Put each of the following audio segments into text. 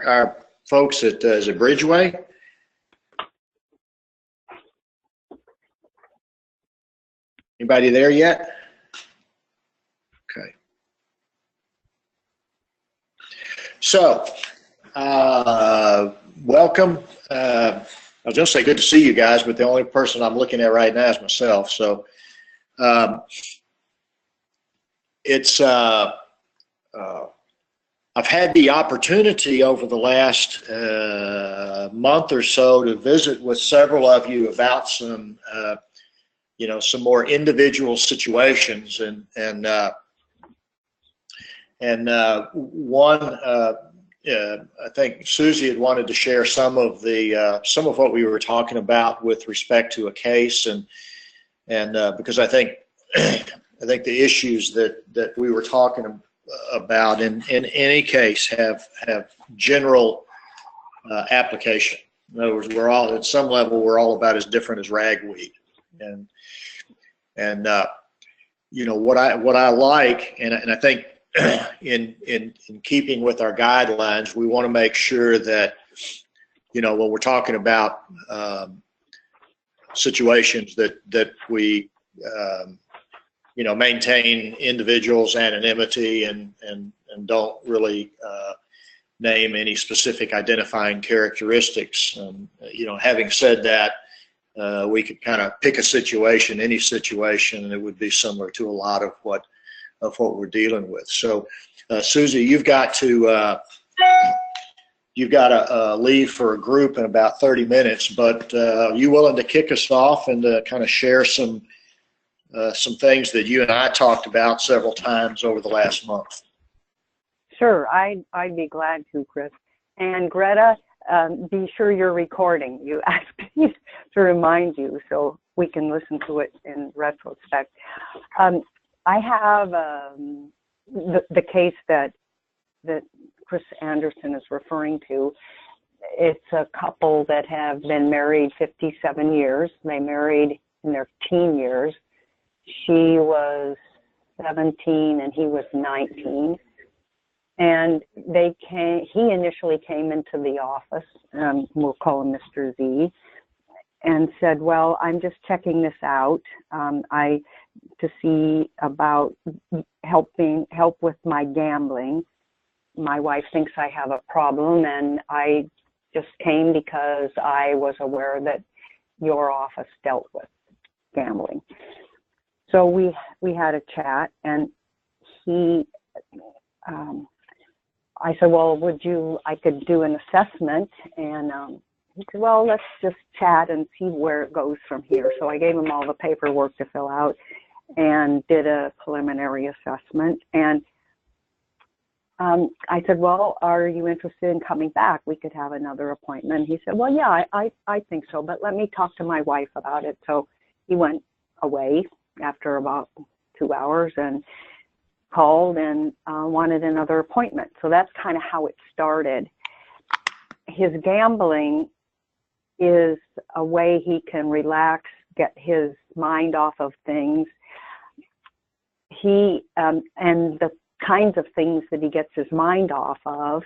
our folks at is it Bridgeway? Anybody there yet? Okay. So, welcome. I was going to say good to see you guys, but the only person I'm looking at right now is myself. So, it's I've had the opportunity over the last month or so to visit with several of you about some, some more individual situations, and one, I think Susie had wanted to share some of what we were talking about with respect to a case, and because I think the issues that we were talking about in any case have general application. In other words, we're all at some level about as different as ragweed, and what I like, and I think in keeping with our guidelines, we want to make sure that when we're talking about situations that we maintain individuals' anonymity and don't really name any specific identifying characteristics. Having said that, we could kind of pick a situation, any situation, and it would be similar to a lot of what we're dealing with. So, Susie, you've got to leave for a group in about 30 minutes, but are you willing to kick us off and to kind of share some things that you and I talked about several times over the last month? Sure, I'd be glad to, Chris. And Greta, be sure you're recording. You asked me to remind you so we can listen to it in retrospect. I have the case that Chris Anderson is referring to. It's a couple that have been married 57 years. They married in their teen years. She was 17 and he was 19. And he initially came into the office, we'll call him Mr. Z, and said, well, I'm just checking this out to see about help with my gambling. My wife thinks I have a problem, and I just came because I was aware that your office dealt with gambling. So we had a chat, and I said, well, I could do an assessment, and he said, well, let's just chat and see where it goes from here. So I gave him all the paperwork to fill out and did a preliminary assessment. And I said, well, are you interested in coming back? We could have another appointment. He said, well, yeah, I think so, but let me talk to my wife about it. So he went away after about 2 hours and called and wanted another appointment. So that's kind of how it started. His gambling is a way he can relax, get his mind off of things. And the kinds of things that he gets his mind off of,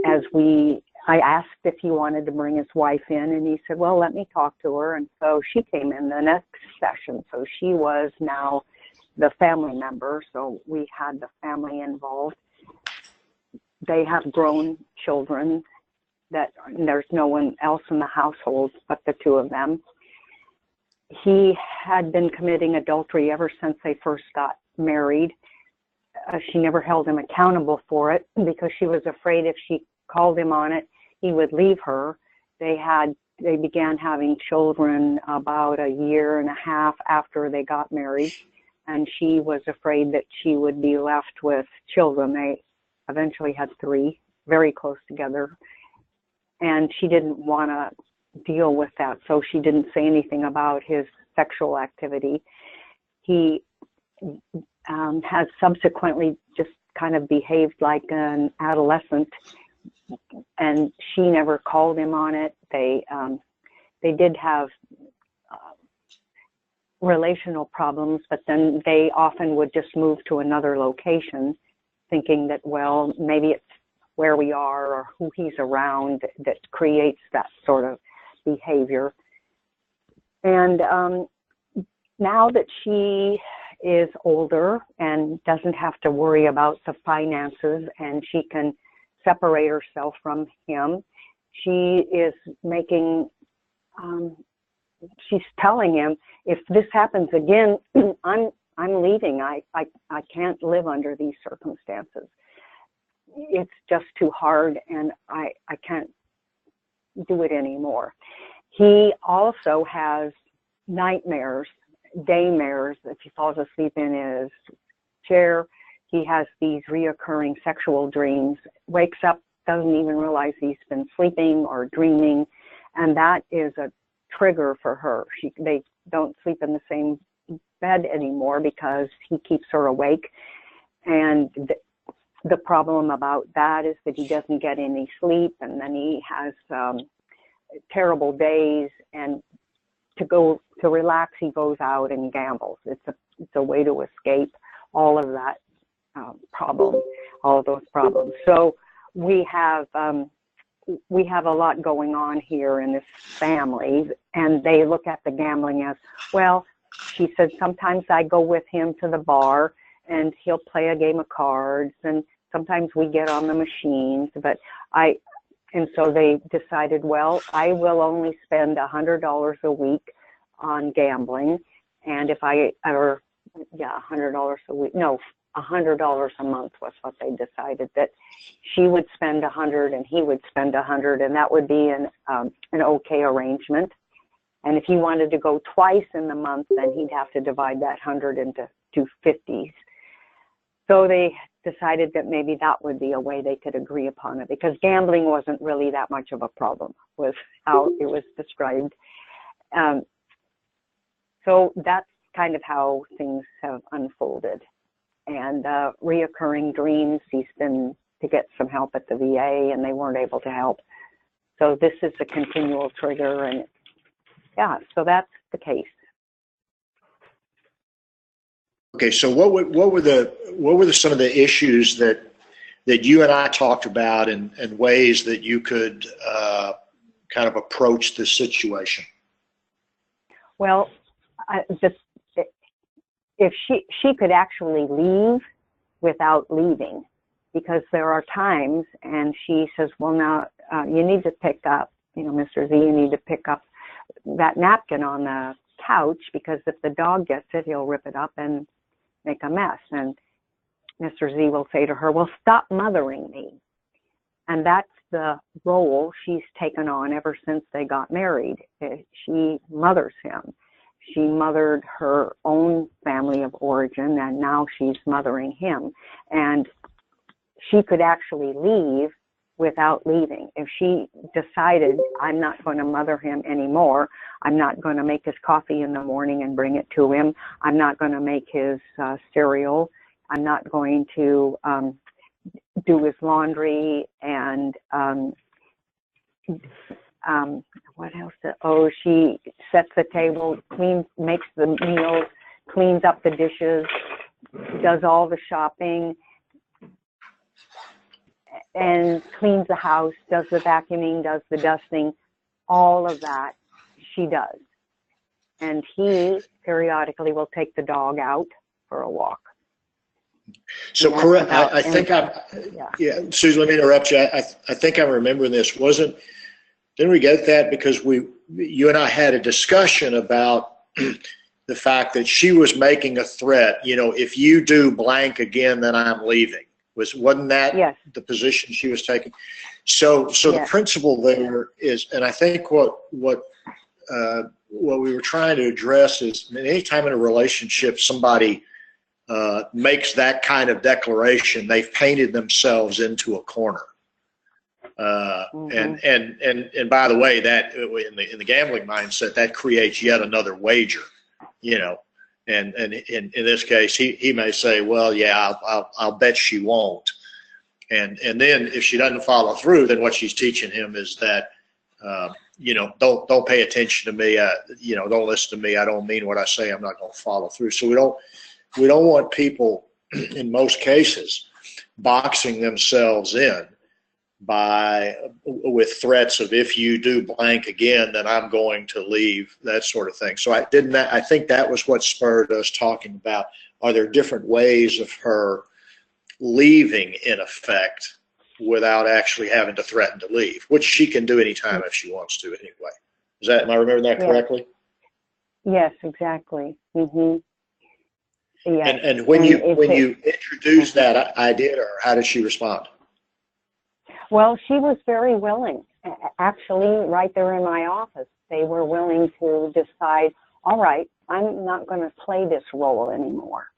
I asked if he wanted to bring his wife in, and he said, well, let me talk to her. And so she came in the next session. So she was now the family member, so we had the family involved. They have grown children that there's no one else in the household but the two of them. He had been committing adultery ever since they first got married. She never held him accountable for it because she was afraid if she called him on it, he would leave her. They began having children about 1.5 years after they got married, and she was afraid that she would be left with children. They eventually had 3, very close together, and she didn't want to deal with that, so she didn't say anything about his sexual activity. He has subsequently just kind of behaved like an adolescent, and she never called him on it. They did have relational problems, but then they often would just move to another location thinking that, well, maybe it's where we are or who he's around that creates that sort of behavior. And now that she is older and doesn't have to worry about the finances and she can separate herself from him, she is making, she's telling him, if this happens again, I'm leaving. I can't live under these circumstances. It's just too hard, and I can't do it anymore. He also has nightmares, daymares. If he falls asleep in his chair, he has these reoccurring sexual dreams, wakes up, doesn't even realize he's been sleeping or dreaming, and that is a trigger for her. They don't sleep in the same bed anymore because he keeps her awake, and the problem about that is that he doesn't get any sleep, and then he has terrible days, and to relax, he goes out and gambles. It's a way to escape all of that problem, all of those problems. So we have a lot going on here in this family, and they look at the gambling as, well, she said, sometimes I go with him to the bar and he'll play a game of cards, and sometimes we get on the machines, and so they decided, well, I will only spend $100 a week on gambling, and if $100 a week, no, $100 a month was what they decided, that she would spend $100 and he would spend $100, and that would be an okay arrangement. And if he wanted to go twice in the month, then he'd have to divide that 100 into 250s. So they decided that maybe that would be a way they could agree upon it, because gambling wasn't really that much of a problem, was how it was described. So that's kind of how things have unfolded. And reoccurring dreams, he's been to get some help at the VA, and they weren't able to help. So this is a continual trigger, and yeah, so that's the case. Okay, so what were some of the issues that you and I talked about, and ways that you could kind of approach this situation? Well, if she could actually leave without leaving, because there are times, and she says, well, now you need to pick up, Mr. Z, you need to pick up that napkin on the couch, because if the dog gets it, he'll rip it up and make a mess. And Mr. Z will say to her, well, stop mothering me. And that's the role she's taken on ever since they got married. She mothers him. She mothered her own family of origin, and now she's mothering him. And she could actually leave without leaving. If she decided, I'm not going to mother him anymore, I'm not going to make his coffee in the morning and bring it to him, I'm not going to make his cereal, I'm not going to do his laundry, and what else? She sets the table, makes the meals, cleans up the dishes, does all the shopping, and cleans the house, does the vacuuming, does the dusting, all of that she does. And he periodically will take the dog out for a walk. So correct, I think yeah, Susan, let me interrupt you. I think I'm remembering this. Didn't we get that because you and I had a discussion about the fact that she was making a threat, if you do blank again, then I'm leaving. Wasn't that yes. the position she was taking? So yes. The principle there is, and I think what we were trying to address is, anytime in a relationship somebody makes that kind of declaration, they've painted themselves into a corner. And by the way, that in the gambling mindset, that creates yet another wager, And in this case, he may say, well, yeah, I'll bet she won't. And then if she doesn't follow through, then what she's teaching him is that, don't pay attention to me. Don't listen to me. I don't mean what I say. I'm not going to follow through. So we don't want people, in most cases, boxing themselves in with threats of, if you do blank again, then I'm going to leave, that sort of thing. So I think that was what spurred us talking about, are there different ways of her leaving, in effect, without actually having to threaten to leave, which she can do anytime if she wants to anyway. Am I remembering that correctly? Yes, exactly. Mm-hmm. Yes. And when you introduced that idea to her, how did she respond? Well, she was very willing. Actually, right there in my office, they were willing to decide, all right, I'm not going to play this role anymore.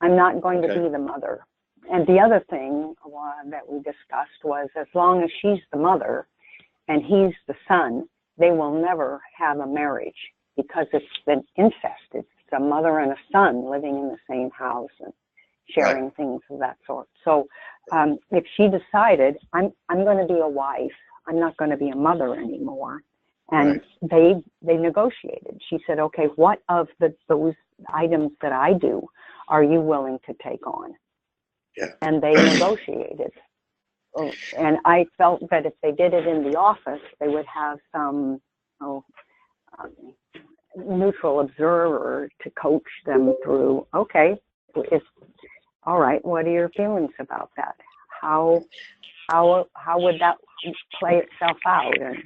I'm not going to be the mother. And the other thing that we discussed was, as long as she's the mother and he's the son, they will never have a marriage, because it's been incest. It's a mother and a son living in the same house and sharing things of that sort. So if she decided, I'm going to be a wife, I'm not going to be a mother anymore, and they negotiated. She said, okay, what of those items that I do are you willing to take on? Yeah. And they negotiated. And I felt that if they did it in the office, they would have some neutral observer to coach them through, okay, all right, what are your feelings about that? How would that play itself out? And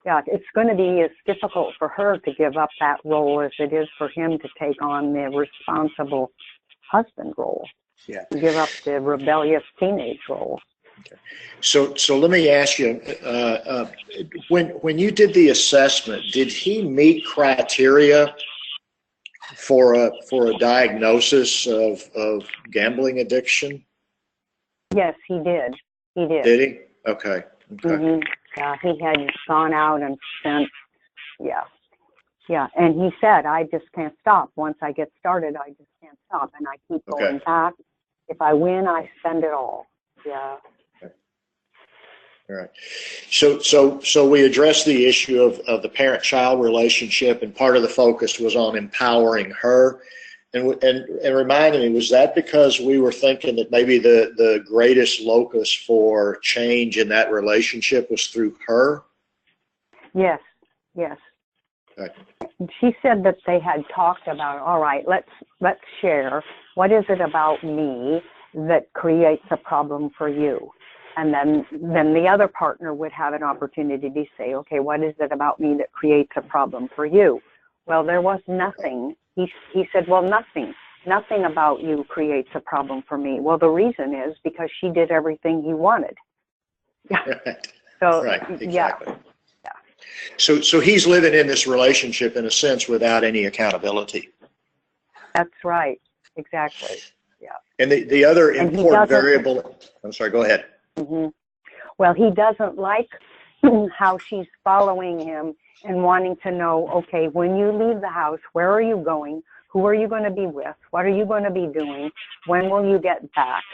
yeah, it's going to be as difficult for her to give up that role as it is for him to take on the responsible husband role. Yeah. To give up the rebellious teenage role. Okay. So let me ask you, when you did the assessment, did he meet criteria for a diagnosis of gambling addiction? Yes, he did. He did. Did he? Okay. Mm-hmm. Yeah, he had gone out and spent. Yeah, and he said, I just can't stop. Once I get started, I just can't stop, and I keep going back. If I win, I spend it all. Yeah. Okay. All right. So we addressed the issue of the parent-child relationship, and part of the focus was on empowering her. And reminded me, was that because we were thinking that maybe the greatest locus for change in that relationship was through her? Yes. Okay. She said that they had talked about, all right, let's share. What is it about me that creates a problem for you? And then the other partner would have an opportunity to say, okay, what is it about me that creates a problem for you? Well, there was nothing. He said, well, nothing about you creates a problem for me. Well, the reason is because she did everything he wanted. Right. So, right, exactly. Yeah. So he's living in this relationship, in a sense, without any accountability. That's right. Exactly. Yeah. And the other important variable, I'm sorry, go ahead. Mm-hmm. Well, he doesn't like how she's following him and wanting to know, okay, when you leave the house, where are you going? Who are you going to be with? What are you going to be doing? When will you get back?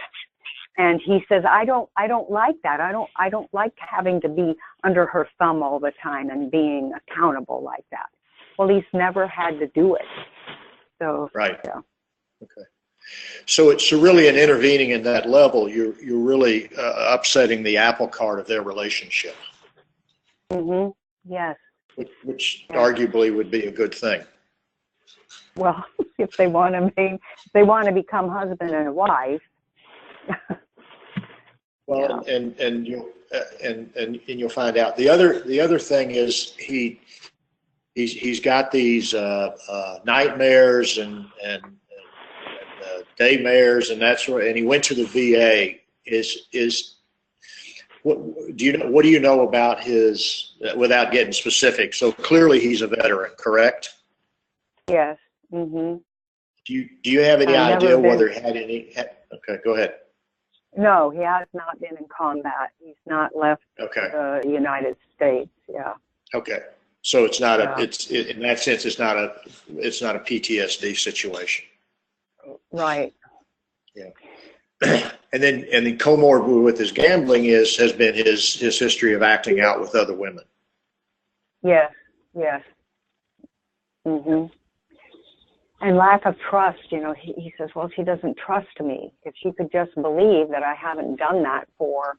And he says, I don't like that. I don't like having to be under her thumb all the time and being accountable like that. Well, he's never had to do it. So, right. Yeah. Okay. So it's really in intervening in that level, you're really upsetting the apple cart of their relationship. Mm-hmm. Yes. Which arguably would be a good thing. Well, if they want to become husband and wife. Well, yeah. and you'll find out. The other thing is he's got these nightmares and daymares and that sort. And he went to the VA. What do you know about his? Without getting specific, so clearly he's a veteran, correct? Yes. Mm-hmm. Do you have any idea whether he had any? Okay, go ahead. No, he has not been in combat. He's not left the United States. Yeah. Okay. So it's not in that sense, it's not a PTSD situation. Right. Yeah. And then comorbid with his gambling has been his history of acting out with other women. Yes. Mhm. And lack of trust, he says, well, she doesn't trust me. If she could just believe that I haven't done that for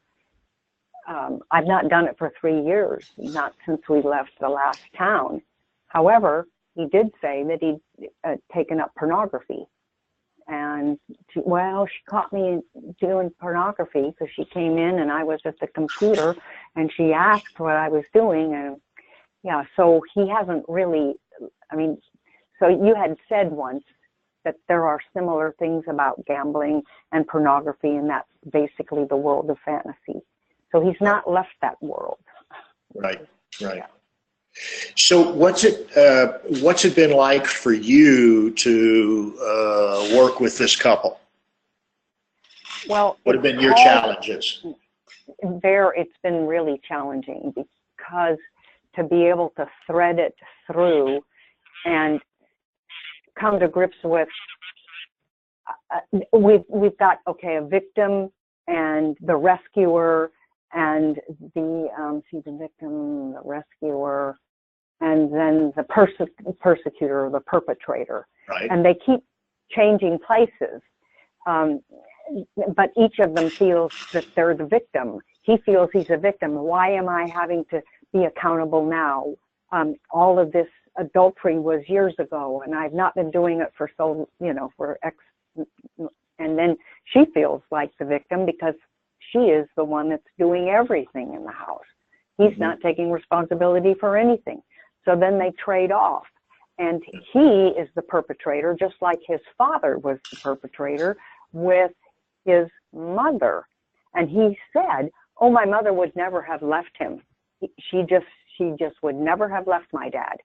I've not done it for 3 years, not since we left the last town. However, he did say that he'd taken up pornography. And she caught me doing pornography because she came in and I was at the computer and she asked what I was doing. And yeah, so he hasn't really, so you had said once that there are similar things about gambling and pornography, and that's basically the world of fantasy. So he's not left that world. Right. Yeah. So what's it been like for you to work with this couple? Well, what have been your challenges? It's been really challenging because to be able to thread it through and come to grips with, we've got, a victim and the rescuer and the victim, the rescuer, and then the persecutor or the perpetrator. Right. And they keep changing places. But each of them feels that they're the victim. He feels he's a victim. Why am I having to be accountable now? All of this adultery was years ago, and I've not been doing it for and then she feels like the victim because she is the one that's doing everything in the house. He's not taking responsibility for anything. So then they trade off. And he is the perpetrator, just like his father was the perpetrator with his mother. And he said, oh, my mother would never have left him. She just would never have left my dad.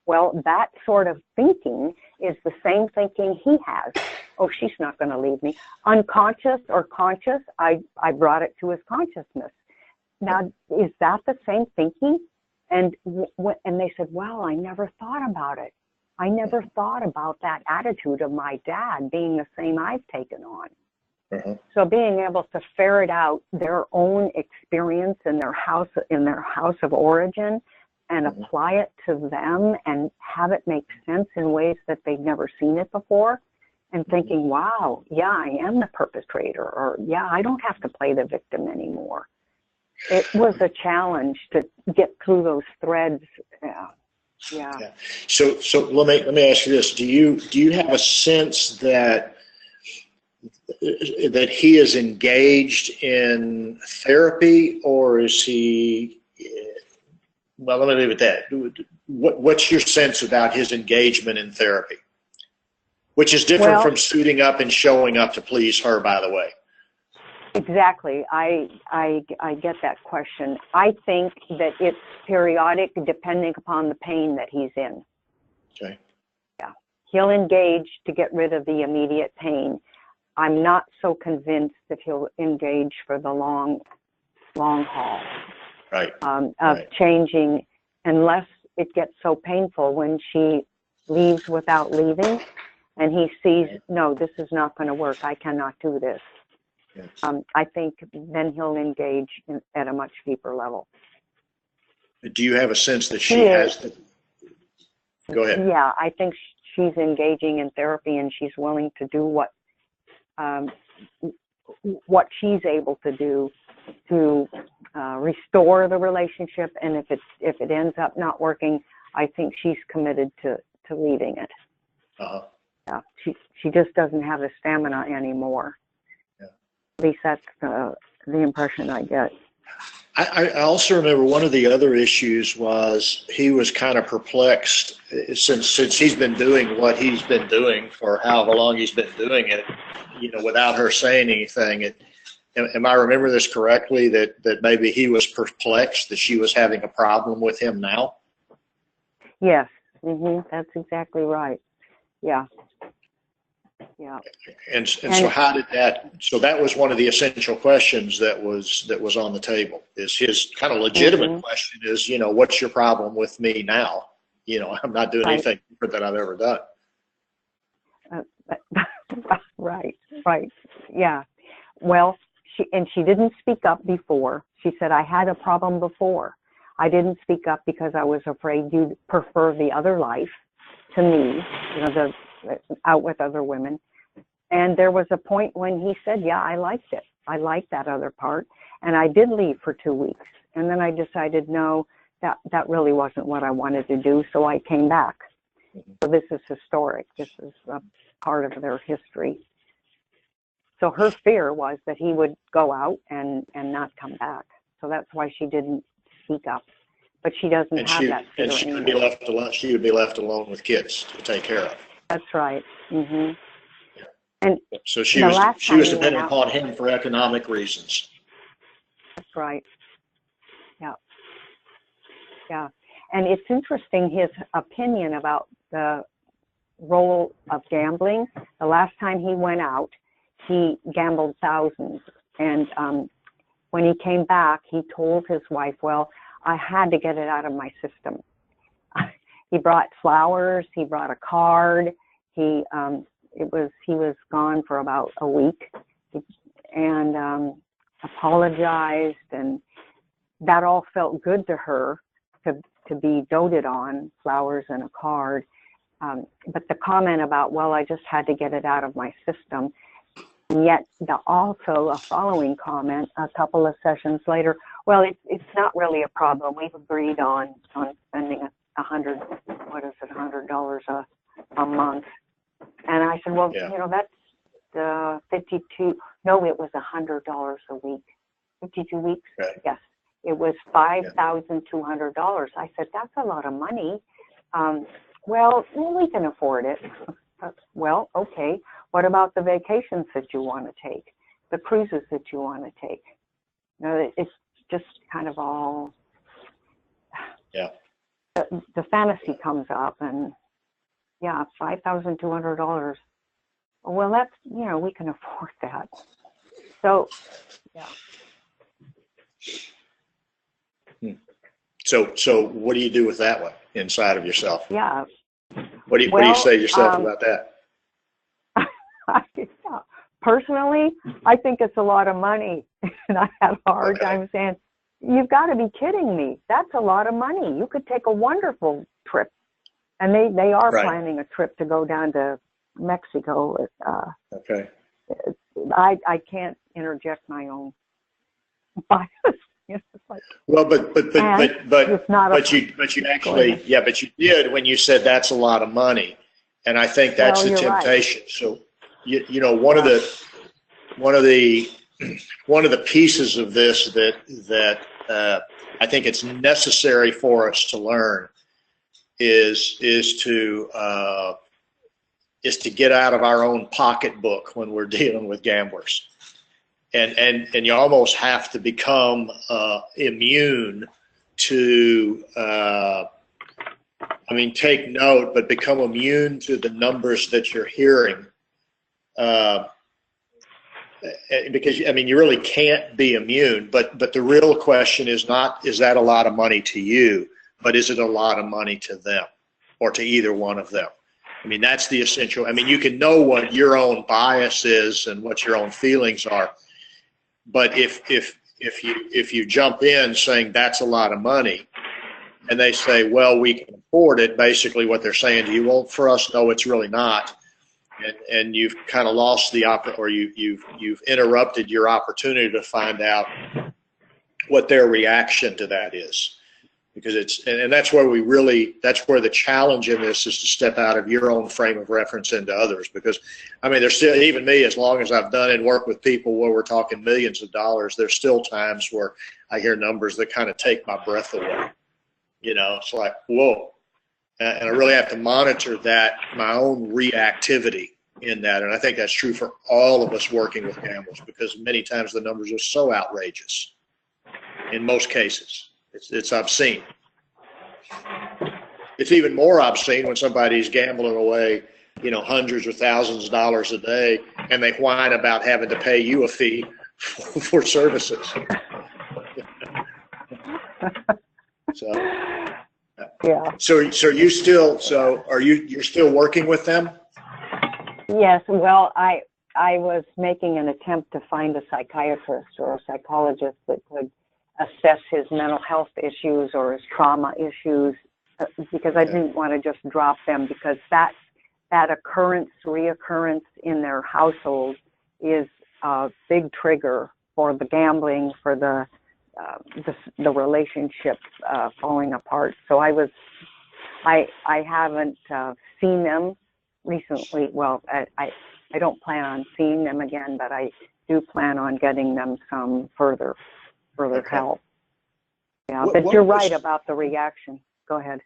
Well, that sort of thinking is the same thinking he has. Oh, she's not going to leave me. Unconscious or conscious, I brought it to his consciousness. Now, is that the same thinking? And they said, well, I never thought about it. I never thought about that attitude of my dad being the same I've taken on. So being able to ferret out their own experience in their house of origin and apply it to them and have it make sense in ways that they've never seen it before, and thinking, wow, yeah, I am the perpetrator, or yeah, I don't have to play the victim anymore. It was a challenge to get through those threads. Yeah. So let me ask you this: Do you have a sense that he is engaged in therapy, or is he? Well, let me leave it at that. What's your sense about his engagement in therapy? Which is different from suiting up and showing up to please her, by the way. Exactly. I get that question. I think that it's periodic depending upon the pain that he's in. Okay. Yeah. He'll engage to get rid of the immediate pain. I'm not so convinced that he'll engage for the long haul. Right. Of changing, unless it gets so painful when she leaves without leaving and he sees, no, this is not going to work. I cannot do this. Yes. I think then he'll engage at a much deeper level. Do you have a sense that she has to? Go ahead. Yeah, I think she's engaging in therapy and she's willing to do what she's able to do to restore the relationship. And if it ends up not working, I think she's committed to leaving it. Yeah, she just doesn't have the stamina anymore. Yeah. At least that's the impression I get. I also remember one of the other issues was he was kind of perplexed since he's been doing what he's been doing for however long he's been doing it, without her saying anything. Am I remember this correctly, that maybe he was perplexed that she was having a problem with him now? Yes, that's exactly right. Yeah. Yeah. And so how did that? So that was one of the essential questions that was on the table. Is his kind of legitimate question is, what's your problem with me now? I'm not doing anything different than I've ever done. Right. Yeah. Well, she didn't speak up before. She said, I had a problem before. I didn't speak up because I was afraid you'd prefer the other life to me, out with other women. And there was a point when he said, yeah, I liked it. I liked that other part. And I did leave for 2 weeks. And then I decided, no, that really wasn't what I wanted to do. So I came back. So this is historic. This is a part of their history. So her fear was that he would go out and not come back. So that's why she didn't speak up. But she doesn't have that fear and she anymore. would be left alone. She would be left alone with kids to take care of. That's right. Mm-hmm. And so she was dependent out, upon him for economic reasons. That's right. Yeah. Yeah. And it's interesting, his opinion about the role of gambling. The last time he went out, he gambled thousands. And when he came back, he told his wife, well, I had to get it out of my system. He brought flowers. He brought a card. He was gone for about a week, and apologized, and that all felt good to her to be doted on, flowers and a card. But the comment about, well, I just had to get it out of my system. And yet also a following comment a couple of sessions later, well, it's not really a problem. We've agreed on spending $100 a month. And I said, well, that's 52. No, it was $100 a week. 52 weeks. Right. Yes, it was $5,200. I said, that's a lot of money. Well, we can afford it. Well, okay. What about the vacations that you want to take, the cruises that you want to take? It's just kind of all. Yeah. The fantasy comes up, and $5,200. Well, that's, we can afford that. So, yeah. So what do you do with that one inside of yourself? Yeah. What do you say to yourself about that? Personally, I think it's a lot of money, and I have a hard time saying, you've got to be kidding me. That's a lot of money. You could take a wonderful trip. And they are planning a trip to go down to Mexico. Okay. I can't interject my own bias. Well, but you actually, but you did when you said that's a lot of money, and I think that's the temptation. Right. So one of the pieces of this that I think it's necessary for us to learn is to get out of our own pocketbook when we're dealing with gamblers. And you almost have to become immune to, take note, but become immune to the numbers that you're hearing. Because, you really can't be immune. But the real question is not, is that a lot of money to you, but is it a lot of money to them or to either one of them? That's the essential. You can know what your own bias is and what your own feelings are. But if you jump in saying that's a lot of money, and they say, well, we can afford it, basically what they're saying to you, well, for us, no, it's really not, and you've kind of lost the or you've interrupted your opportunity to find out what their reaction to that is. Because that's where that's where the challenge in this is, to step out of your own frame of reference into others. Because, there's still, even me, as long as I've done and worked with people where we're talking millions of dollars, there's still times where I hear numbers that kind of take my breath away. It's like, whoa. And I really have to monitor my own reactivity in that. And I think that's true for all of us working with gamblers, because many times the numbers are so outrageous in most cases. It's obscene. It's even more obscene when somebody's gambling away, hundreds or thousands of dollars a day, and they whine about having to pay you a fee for services. You're still working with them? Yes. Well, I was making an attempt to find a psychiatrist or a psychologist that could assess his mental health issues or his trauma issues, because I didn't want to just drop them, because that reoccurrence in their household is a big trigger for the gambling, for the relationship falling apart. So I haven't seen them recently. Well, I don't plan on seeing them again, but I do plan on getting them some further Okay. help. Yeah, What- but what you're was- right about the reaction. Go ahead.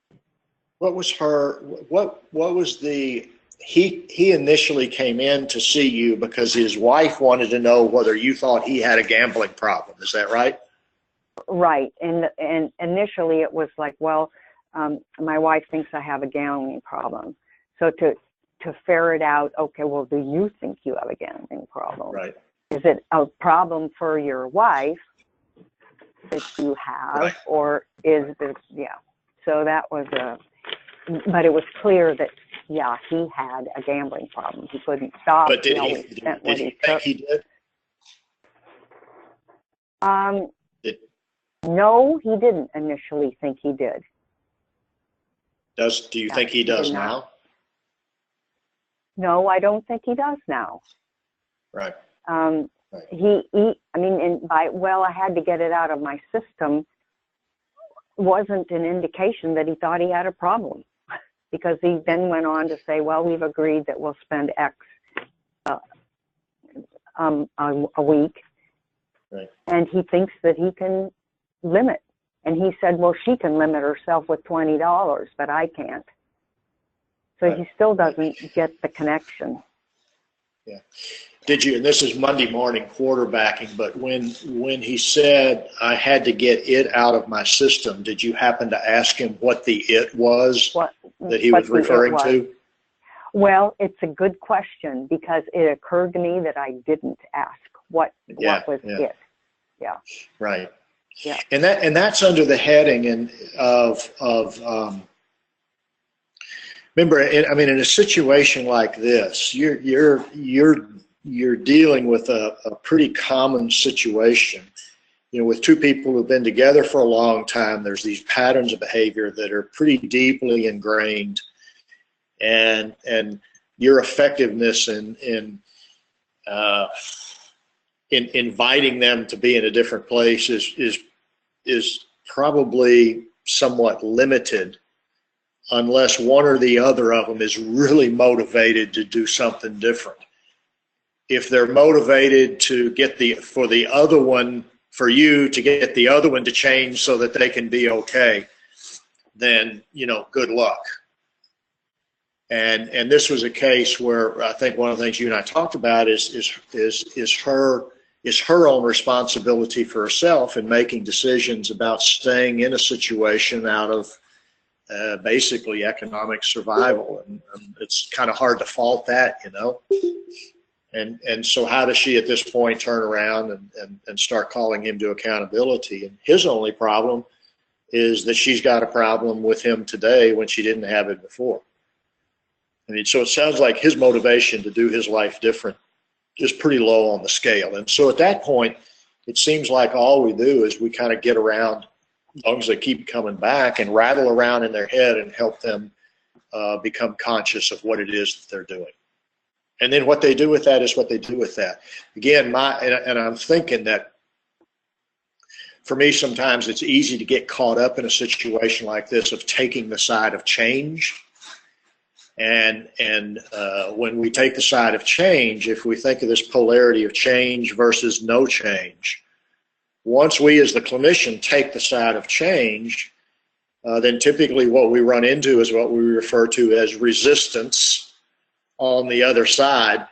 What was he initially came in to see you because his wife wanted to know whether you thought he had a gambling problem. Is that right? Right. And initially it was like, well, my wife thinks I have a gambling problem. So to ferret out, okay, well, do you think you have a gambling problem? Right. Is it a problem for your wife that you have, Right. or is it, yeah. So that was but it was clear that, yeah, he had a gambling problem. He couldn't stop. But did always he spent what think took. he did? Did- No, he didn't initially think he did. Do you Yeah, think he he does did not. now? No, I don't think he does now. Right. Right. I mean, I had to get it out of my system, wasn't an indication that he thought he had a problem, because he then went on to say, well, we've agreed that we'll spend X a week. Right. And he thinks that he can limit. And he said, well, she can limit herself with $20, but I can't. So Right. he still doesn't get the connection. Yeah. Did you, and this is Monday morning quarterbacking, but when he said, I had to get it out of my system, did you happen to ask him what the it was that he was referring to? Well, it's a good question, because it occurred to me that I didn't ask what was it. Yeah. Right. Yeah. And that's under the heading of remember, in a situation like this, you're dealing with a pretty common situation. With two people who've been together for a long time, there's these patterns of behavior that are pretty deeply ingrained, and your effectiveness in inviting them to be in a different place is probably somewhat limited, unless one or the other of them is really motivated to do something different. If they're motivated to get for you to get the other one to change so that they can be okay, then, good luck. And this was a case where I think one of the things you and I talked about is her own responsibility for herself in making decisions about staying in a situation out of basically economic survival. And it's kind of hard to fault that, And so how does she at this point turn around and start calling him to accountability? And his only problem is that she's got a problem with him today when she didn't have it before. So it sounds like his motivation to do his life different is pretty low on the scale. And so at that point, it seems like all we do is we kind of get around, as long as they keep coming back, and rattle around in their head and help them become conscious of what it is that they're doing. And then what they do with that is what they do with that. Again, and I'm thinking that for me, sometimes it's easy to get caught up in a situation like this of taking the side of change. And when we take the side of change, if we think of this polarity of change versus no change, once we as the clinician take the side of change, then typically what we run into is what we refer to as resistance on the other side,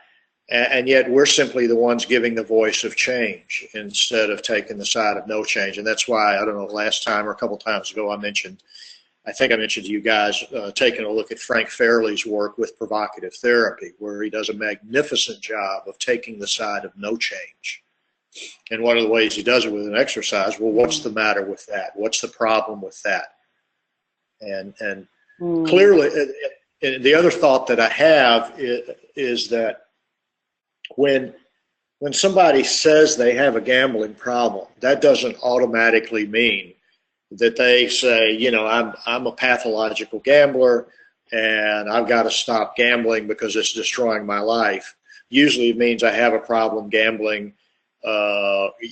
and yet we're simply the ones giving the voice of change instead of taking the side of no change. And that's why, I don't know, last time or a couple times ago, I think I mentioned to you guys taking a look at Frank Fairley's work with provocative therapy, where he does a magnificent job of taking the side of no change. And one of the ways he does it with an exercise, well, what's the matter with that? What's the problem with that? And clearly, and the other thought that I have is that when somebody says they have a gambling problem, that doesn't automatically mean that they say, I'm a pathological gambler and I've got to stop gambling because it's destroying my life. Usually it means I have a problem gambling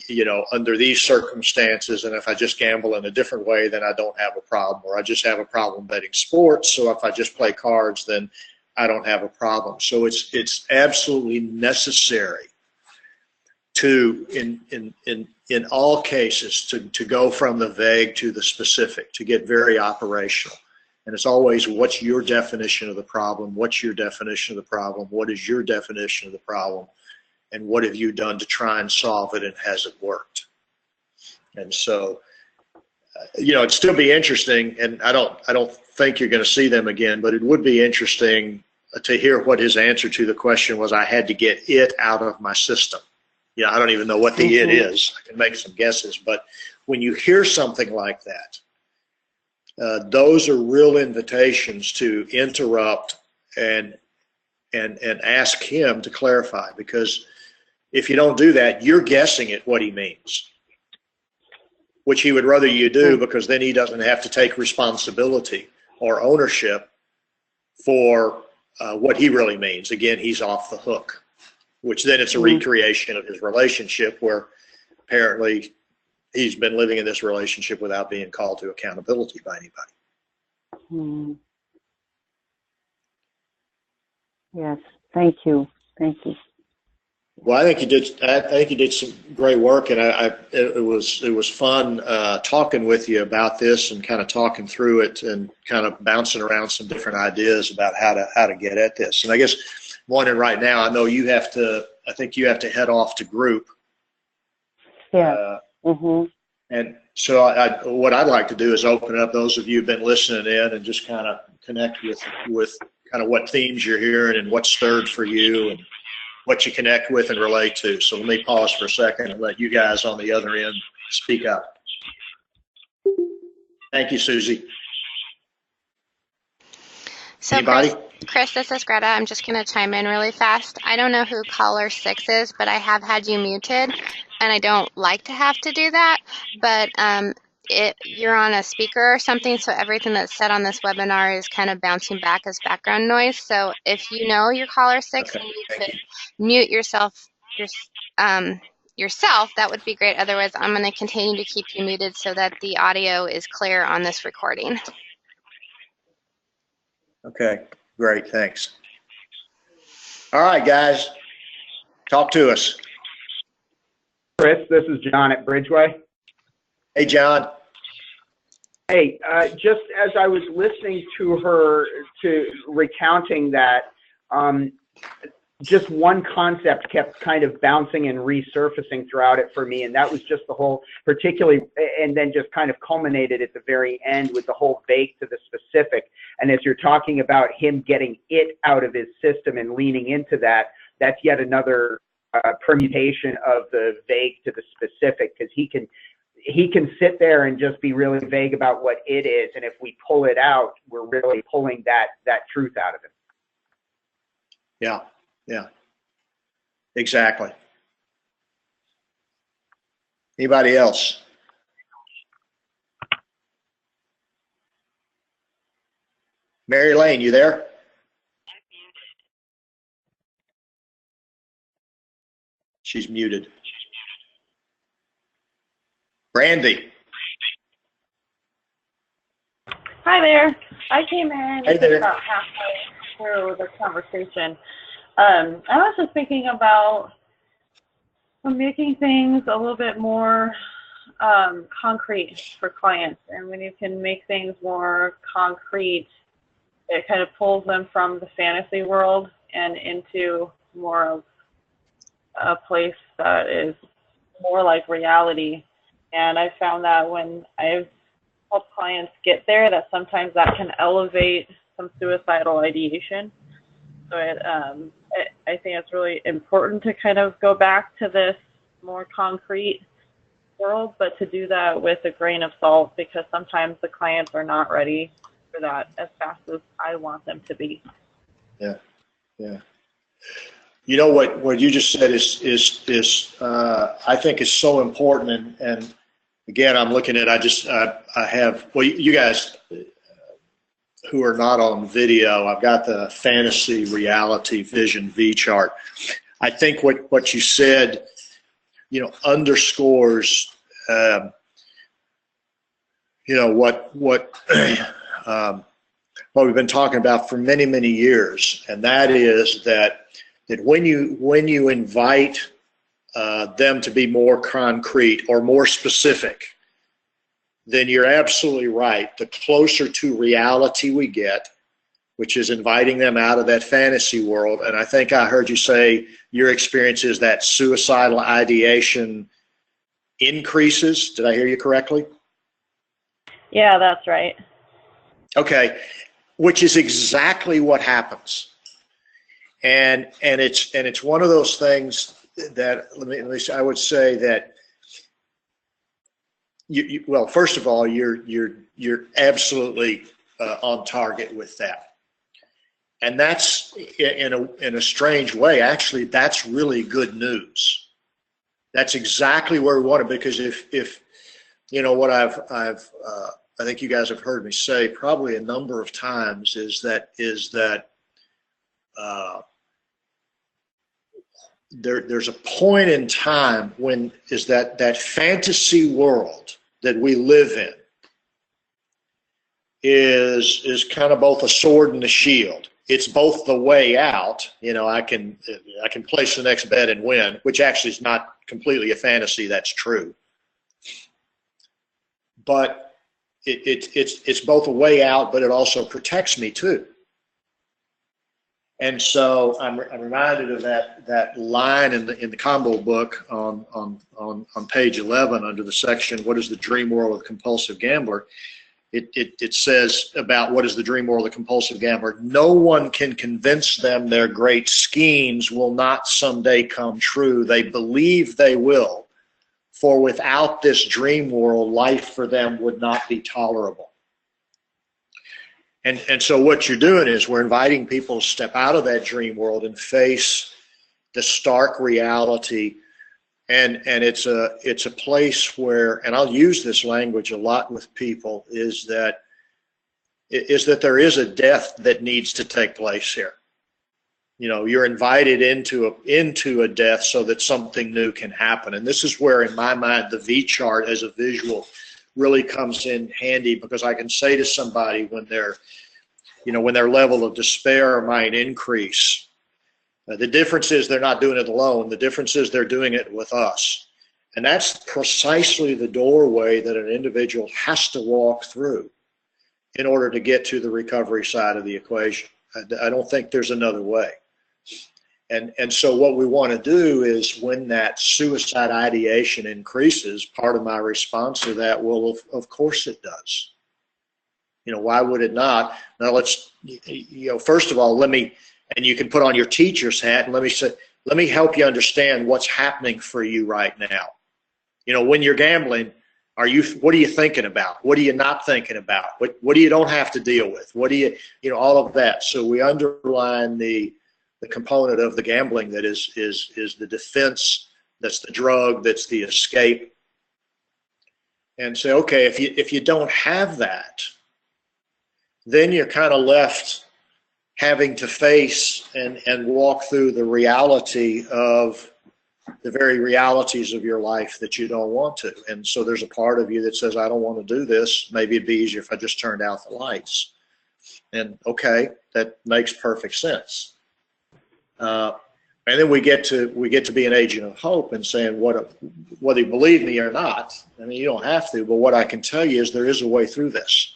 you know, under these circumstances, and if I just gamble in a different way, then I don't have a problem, or I just have a problem betting sports, so if I just play cards, then I don't have a problem. So it's absolutely necessary to, in all cases, to go from the vague to the specific, to get very operational. And it's always, what's your definition of the problem? What's your definition of the problem? What is your definition of the problem? And what have you done to try and solve it, and has it worked? And so, you know, it'd still be interesting, and I don't think you're going to see them again, but it would be interesting to hear what his answer to the question was. I had to get it out of my system. You know, I don't even know what the it is. I can make some guesses, but when you hear something like that, those are real invitations to interrupt and ask him to clarify, because if you don't do that, you're guessing at what he means, which he would rather you do, because then he doesn't have to take responsibility or ownership for what he really means. Again, he's off the hook, which then it's a recreation of his relationship, where apparently he's been living in this relationship without being called to accountability by anybody. Yes, thank you. Thank you. Well, I think you did some great work, and it was fun talking with you about this, and kind of talking through it, and kind of bouncing around some different ideas about how to get at this. And I guess wondering right now, I know you have to. I think you have to head off to group. Yeah. And so what I'd like to do is open up those of you who've been listening in, and just kind of connect with kind of what themes you're hearing, and what's stirred for you, and what you connect with and relate to. So let me pause for a second and let you guys on the other end speak up. Thank you, Susie. So anybody? Chris, this is Greta. I'm just going to chime in really fast. I don't know who caller 6 is, but I have had you muted, and I don't like to have to do that, but you're on a speaker or something, so everything that's said on this webinar is kind of bouncing back as background noise. So if you know you're caller 6 and you could mute yourself, that would be great. Otherwise, I'm going to continue to keep you muted so that the audio is clear on this recording. Okay, great, thanks. All right, guys, talk to us. Chris, this is John at Bridgeway. Hey, John. Hey, just as I was listening to her recounting that, just one concept kept kind of bouncing and resurfacing throughout it for me, and that was just the whole, particularly, and then just kind of culminated at the very end with the whole vague to the specific. And as you're talking about him getting it out of his system and leaning into that, that's yet another permutation of the vague to the specific, because he can sit there and just be really vague about what it is, and if we pull it out, we're really pulling that truth out of it. Yeah, exactly. Anybody else? Mary Lane, you there? She's muted. Brandy. Hi there. I came in Hey there. about halfway through the conversation. I was just thinking about making things a little bit more concrete for clients. And when you can make things more concrete, it kind of pulls them from the fantasy world and into more of a place that is more like reality. And I found that when I've helped clients get there, that sometimes that can elevate some suicidal ideation. So I think it's really important to kind of go back to this more concrete world, but to do that with a grain of salt, because sometimes the clients are not ready for that as fast as I want them to be. Yeah. You know what you just said is I think is so important, and again, I'm looking at, I have, well, you guys who are not on video, I've got the fantasy reality vision V chart. I think what you said underscores, what we've been talking about for many, many years, and that is that when you invite them to be more concrete or more specific, then you're absolutely right. The closer to reality we get, which is inviting them out of that fantasy world, and I think I heard you say your experience is that suicidal ideation increases. Did I hear you correctly? Yeah, that's right. Okay, which is exactly what happens, and it's one of those things that I would say that well, first of all, you're absolutely on target with that, and that's in a strange way. Actually, that's really good news. That's exactly where we want it, because if what I think you guys have heard me say probably a number of times is that there's a point in time when that fantasy world that we live in is kind of both a sword and a shield. It's both the way out. I can place the next bet and win, which actually is not completely a fantasy. That's true, but it's both a way out, but it also protects me too. And so I'm reminded of that line in the combo book on page 11 under the section "What is the dream world of the compulsive gambler?" It says about what is the dream world of the compulsive gambler: no one can convince them their great schemes will not someday come true. They believe they will. For without this dream world, life for them would not be tolerable. And so what you're doing is we're inviting people to step out of that dream world and face the stark reality. And it's a place where, and I'll use this language a lot with people, is that there is a death that needs to take place here. You're invited into a death so that something new can happen. And this is where, in my mind, the V chart as a visual really comes in handy, because I can say to somebody when their level of despair might increase, the difference is they're not doing it alone. The difference is they're doing it with us. And that's precisely the doorway that an individual has to walk through in order to get to the recovery side of the equation. I don't think there's another way. And so what we want to do is, when that suicide ideation increases, part of my response to that, well, of course it does. Why would it not? Now let's, first of all, and you can put on your teacher's hat and let me help you understand what's happening for you right now. When you're gambling, what are you thinking about? What are you not thinking about? What do you don't have to deal with? What do you all of that. So we underline the component of the gambling that is the defense, that's the drug, that's the escape, and say, okay, if you don't have that, then you're kind of left having to face and walk through the reality of the very realities of your life that you don't want to. And so there's a part of you that says, I don't want to do this. Maybe it'd be easier if I just turned out the lights. And okay, that makes perfect sense. And then we get to be an agent of hope and saying, whether you believe me or not, I mean, you don't have to, but what I can tell you is there is a way through this.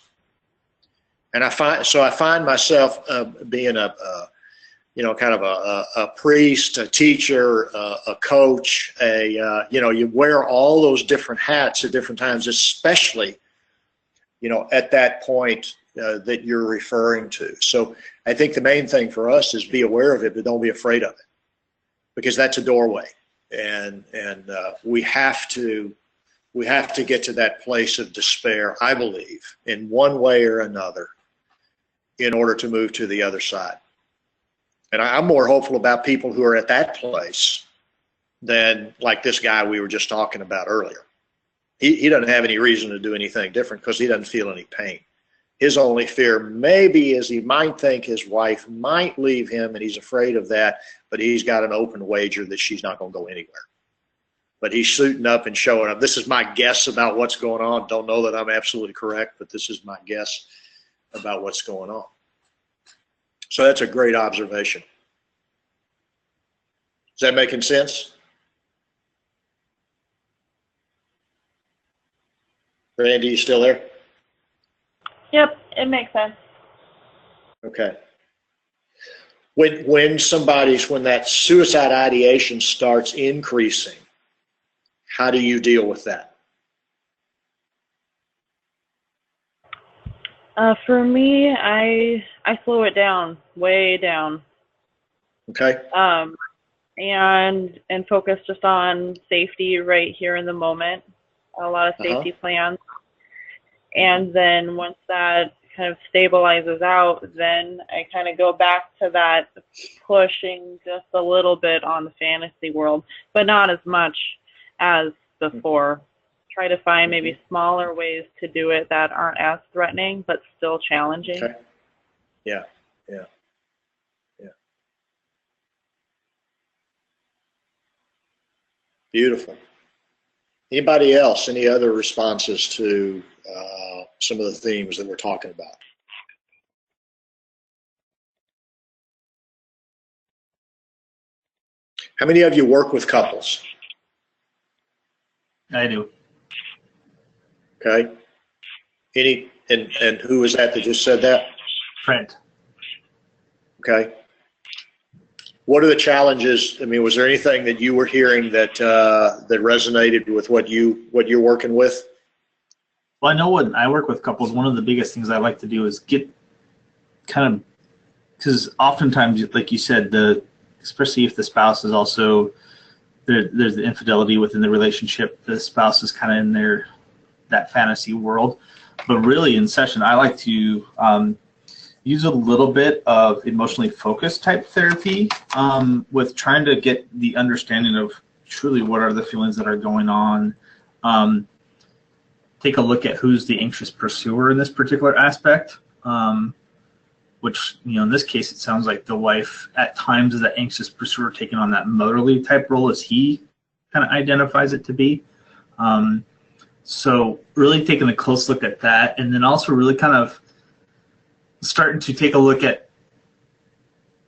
And I find myself being kind of a priest, a teacher, a coach, you wear all those different hats at different times, especially, at that point that you're referring to. So I think the main thing for us is be aware of it, but don't be afraid of it, because that's a doorway. And we have to get to that place of despair, I believe, in one way or another, in order to move to the other side. And I'm more hopeful about people who are at that place than like this guy we were just talking about earlier. He doesn't have any reason to do anything different because he doesn't feel any pain. His only fear maybe is he might think his wife might leave him, and he's afraid of that, but he's got an open wager that she's not going to go anywhere. but he's suiting up and showing up. This is my guess about what's going on. Don't know that I'm absolutely correct, but this is my guess about what's going on. So that's a great observation. Is that making sense? Randy, you still there? Yep, it makes sense. Okay. When that suicide ideation starts increasing, how do you deal with that? For me, I slow it down, way down. Okay. And focus just on safety right here in the moment. A lot of safety plans. And then once that kind of stabilizes out, then I kind of go back to that pushing just a little bit on the fantasy world, but not as much as before. Try to find maybe smaller ways to do it that aren't as threatening, but still challenging. Okay. Yeah, yeah, yeah. Beautiful. Anybody else? Any other responses to some of the themes that we're talking about? How many of you work with couples? I do. Okay. And who was that just said that? Trent. Okay. What are the challenges? I mean, was there anything that you were hearing that that resonated with what you're working with? Well, I know when I work with couples, one of the biggest things I like to do is get kind of, because oftentimes, like you said, especially if the spouse is also, there's the infidelity within the relationship, the spouse is kind of in that fantasy world. But really in session, I like to use a little bit of emotionally focused type therapy with trying to get the understanding of truly what are the feelings that are going on. Take a look at who's the anxious pursuer in this particular aspect, which, in this case, it sounds like the wife at times is that anxious pursuer taking on that motherly type role as he kind of identifies it to be. So really taking a close look at that, and then also really kind of starting to take a look at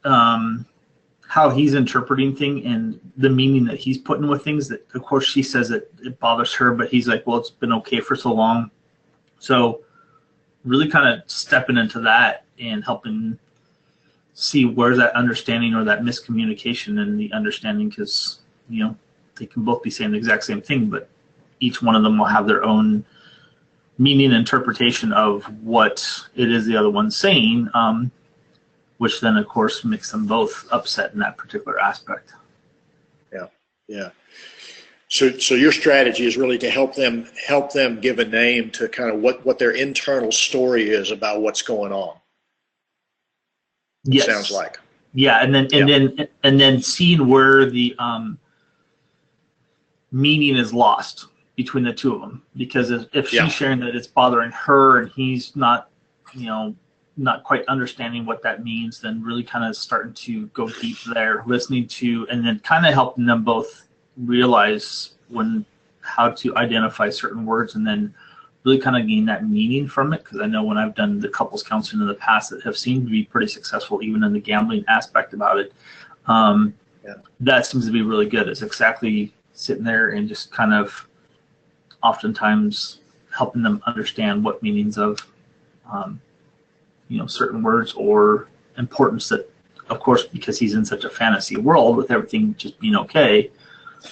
how he's interpreting things and the meaning that he's putting with things. That, of course, she says that it bothers her, but he's like, well, it's been okay for so long. So really kind of stepping into that and helping see where's that understanding or that miscommunication in the understanding, because, they can both be saying the exact same thing, but each one of them will have their own meaning and interpretation of what it is the other one's saying, which then, of course, makes them both upset in that particular aspect. Yeah, yeah. So your strategy is really to help them give a name to kind of what their internal story is about what's going on. Yes. Sounds like. Yeah, and then seeing where the meaning is lost between the two of them, because if she's sharing that it's bothering her and he's not quite understanding what that means, then really kind of starting to go deep there, listening to, and then kind of helping them both realize how to identify certain words, and then really kind of gain that meaning from it. Because I know when I've done the couples counseling in the past that have seemed to be pretty successful, even in the gambling aspect about it, that seems to be really good. It's exactly sitting there and just kind of oftentimes helping them understand what meanings of certain words or importance, that, of course, because he's in such a fantasy world with everything just being okay,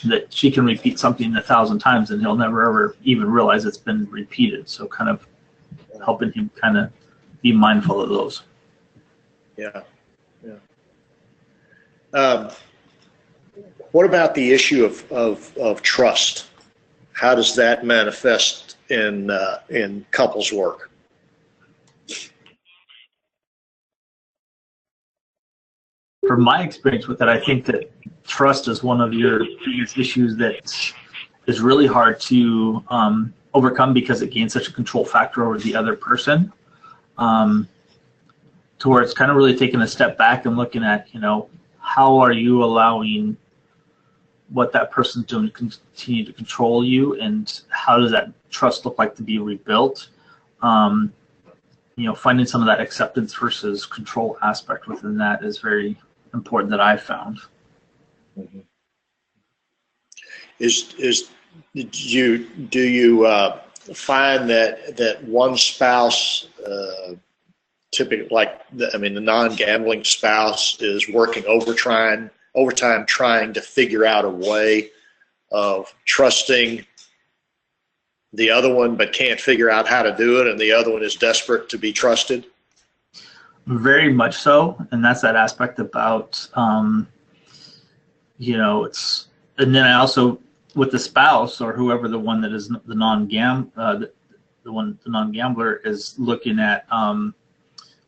that she can repeat something 1,000 times and he'll never ever even realize it's been repeated. So kind of helping him kind of be mindful of those. Yeah, yeah. What about the issue of trust? How does that manifest in couples work? From my experience with it, I think that trust is one of your biggest issues that is really hard to overcome, because it gains such a control factor over the other person, to where it's kind of really taking a step back and looking at, how are you allowing what that person's doing to continue to control you, and how does that trust look like to be rebuilt. Finding some of that acceptance versus control aspect within that is very important that I've found. Mm-hmm. Do you find that one spouse, typically, the non-gambling spouse, is working overtime trying to figure out a way of trusting the other one, but can't figure out how to do it, and the other one is desperate to be trusted? Very much so, and that's that aspect about, it's, and then I also, with the spouse or whoever, the one that is the non-gambler is looking at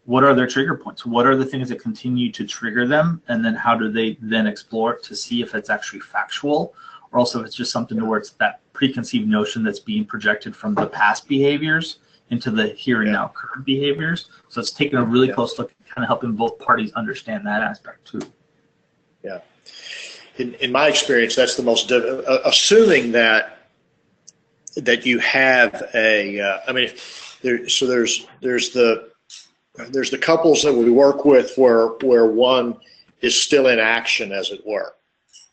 what are their trigger points, what are the things that continue to trigger them, and then how do they then explore it to see if it's actually factual, or also if it's just something to where it's that preconceived notion that's being projected from the past behaviors into the here and now current behaviors. So it's taking a really close look at kind of helping both parties understand that aspect too. Yeah. In my experience, that's the most assuming that you have a. There's the couples that we work with where one is still in action, as it were.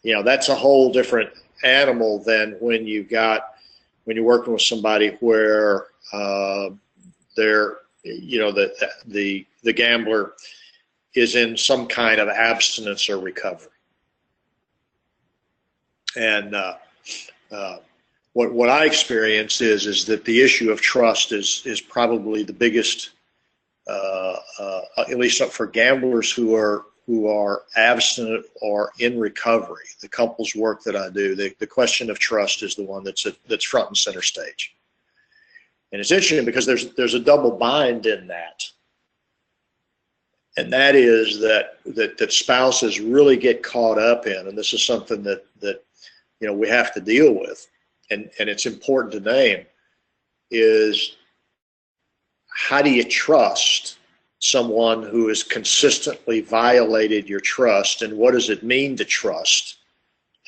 That's a whole different animal than when you're working with somebody where they're the gambler is in some kind of abstinence or recovery. And what I experience is that the issue of trust is probably the biggest, at least for gamblers who are abstinent or in recovery. The couples work that I do, the question of trust is the one that's front and center stage. And it's interesting because there's a double bind in that. And that is that spouses really get caught up in, and this is something that we have to deal with, and it's important to name, is how do you trust someone who has consistently violated your trust, and what does it mean to trust,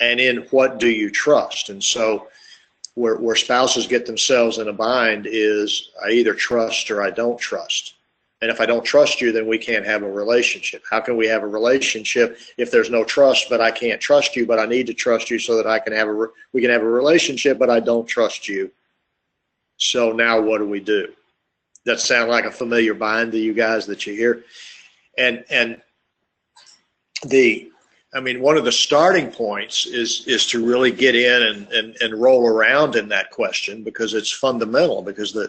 and in what do you trust? And so where spouses get themselves in a bind is I either trust or I don't trust. And if I don't trust you, then we can't have a relationship. How can we have a relationship if there's no trust, but I can't trust you, but I need to trust you so that we can have a relationship, but I don't trust you. So now what do we do? That sound like a familiar bind to you guys that you hear? And one of the starting points is to really get in and roll around in that question, because it's fundamental, because the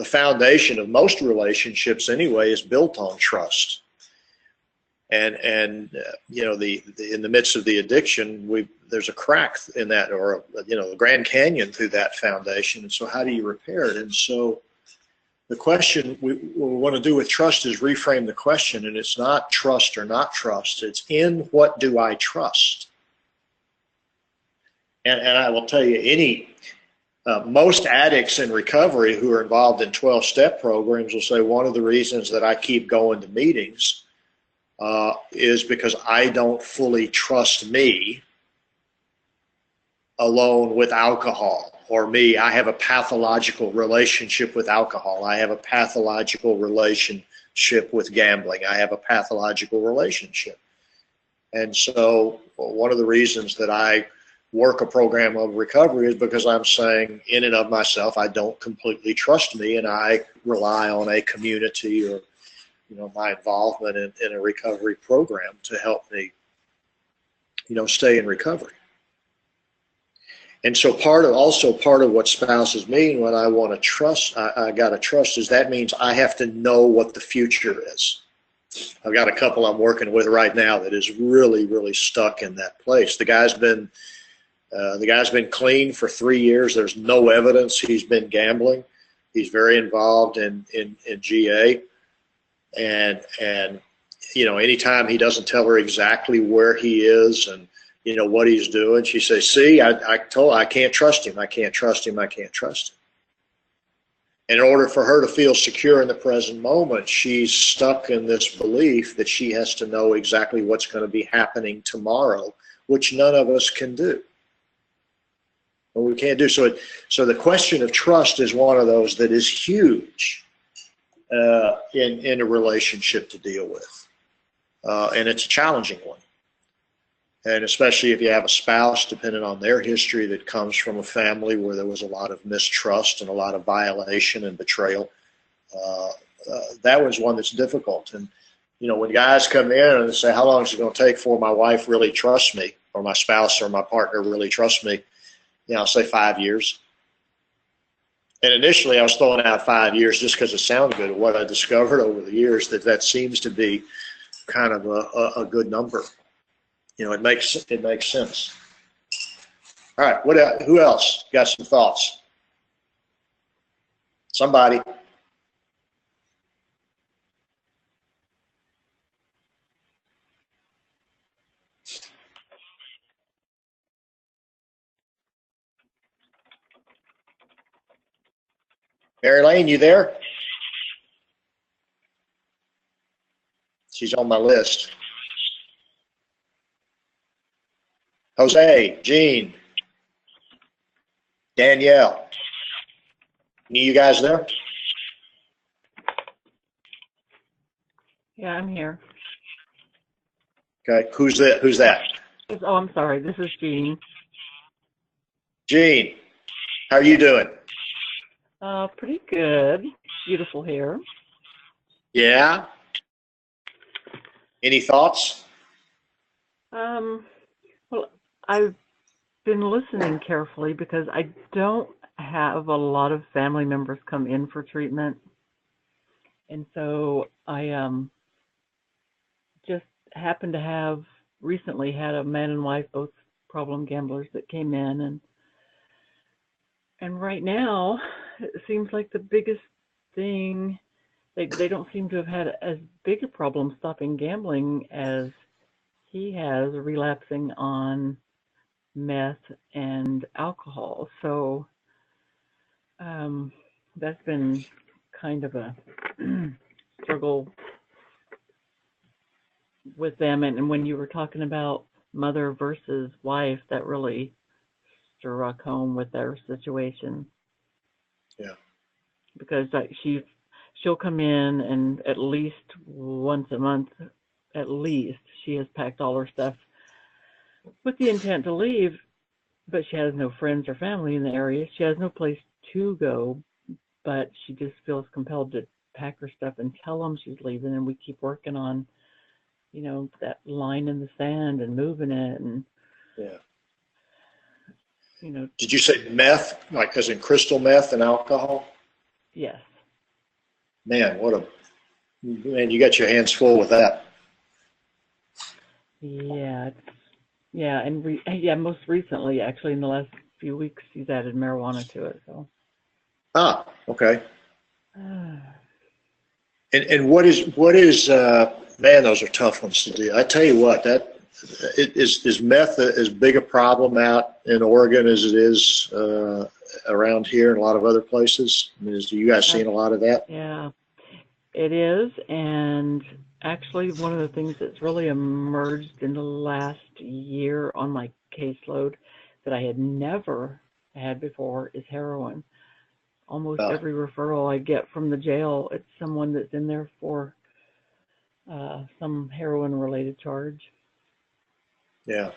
foundation of most relationships anyway is built on trust. And in the midst of the addiction, there's a crack in that, or the Grand Canyon through that foundation. And so how do you repair it? And so the question what we want to do with trust is reframe the question, and it's not trust or not trust. It's in what do I trust? And I will tell you, most addicts in recovery who are involved in 12-step programs will say one of the reasons that I keep going to meetings is because I don't fully trust me alone with alcohol, or me, I have a pathological relationship with alcohol. I have a pathological relationship with gambling. I have a pathological relationship. And so one of the reasons that I work a program of recovery is because I'm saying in and of myself, I don't completely trust me, and I rely on a community or my involvement in a recovery program to help me stay in recovery. And so part of what spouses mean when I want to trust, I got to trust, is that means I have to know what the future is. I've got a couple I'm working with right now that is really, really stuck in that place. The guy's been clean for 3 years. There's no evidence he's been gambling. He's very involved in GA, and anytime he doesn't tell her exactly where he is and what he's doing, she says, "See, I told I can't trust him. I can't trust him. I can't trust him." And in order for her to feel secure in the present moment, she's stuck in this belief that she has to know exactly what's going to be happening tomorrow, which none of us can do. Well, we can't do so. So the question of trust is one of those that is huge in a relationship to deal with, and it's a challenging one. And especially if you have a spouse, depending on their history, that comes from a family where there was a lot of mistrust and a lot of violation and betrayal, that was one that's difficult. And when guys come in and they say, "How long is it going to take for my wife really trusts me, or my spouse or my partner really trusts me?" I'll say 5 years. And initially I was throwing out 5 years just because it sounded good. What I discovered over the years that seems to be kind of a good number. It makes sense. All right, who else got some thoughts? Somebody. Mary Lane, you there? She's on my list. Jose, Jean, Danielle. Any of you guys there? Yeah, I'm here. Okay, who's that? Oh, I'm sorry. This is Jean. Jean, how are you doing? Pretty good. Beautiful hair. Yeah. Any thoughts? Well, I've been listening carefully because I don't have a lot of family members come in for treatment. And so I just happened to have recently had a man and wife, both problem gamblers, that came in, and right now it seems like the biggest thing, they don't seem to have had as big a problem stopping gambling as he has relapsing on meth and alcohol. So that's been kind of a struggle with them. And when you were talking about mother versus wife, that really struck home with their situation. Yeah. Because she'll come in, and at least once a month, at least, she has packed all her stuff with the intent to leave, but she has no friends or family in the area. She has no place to go, but she just feels compelled to pack her stuff and tell them she's leaving, and we keep working on, that line in the sand and moving it, and yeah. Did you say meth, like as in crystal meth and alcohol? Yes. Man, you got your hands full with that. Yeah, and most recently, actually, in the last few weeks, he's added marijuana to it. So. Ah, okay. And what is man, those are tough ones to do. I tell you what, is meth as big a problem out in Oregon as it is around here and a lot of other places? I mean, you guys seeing a lot of that? Yeah, it is. And actually, one of the things that's really emerged in the last year on my caseload that I had never had before is heroin. Almost every referral I get from the jail, it's someone that's in there for some heroin-related charge. Yeah.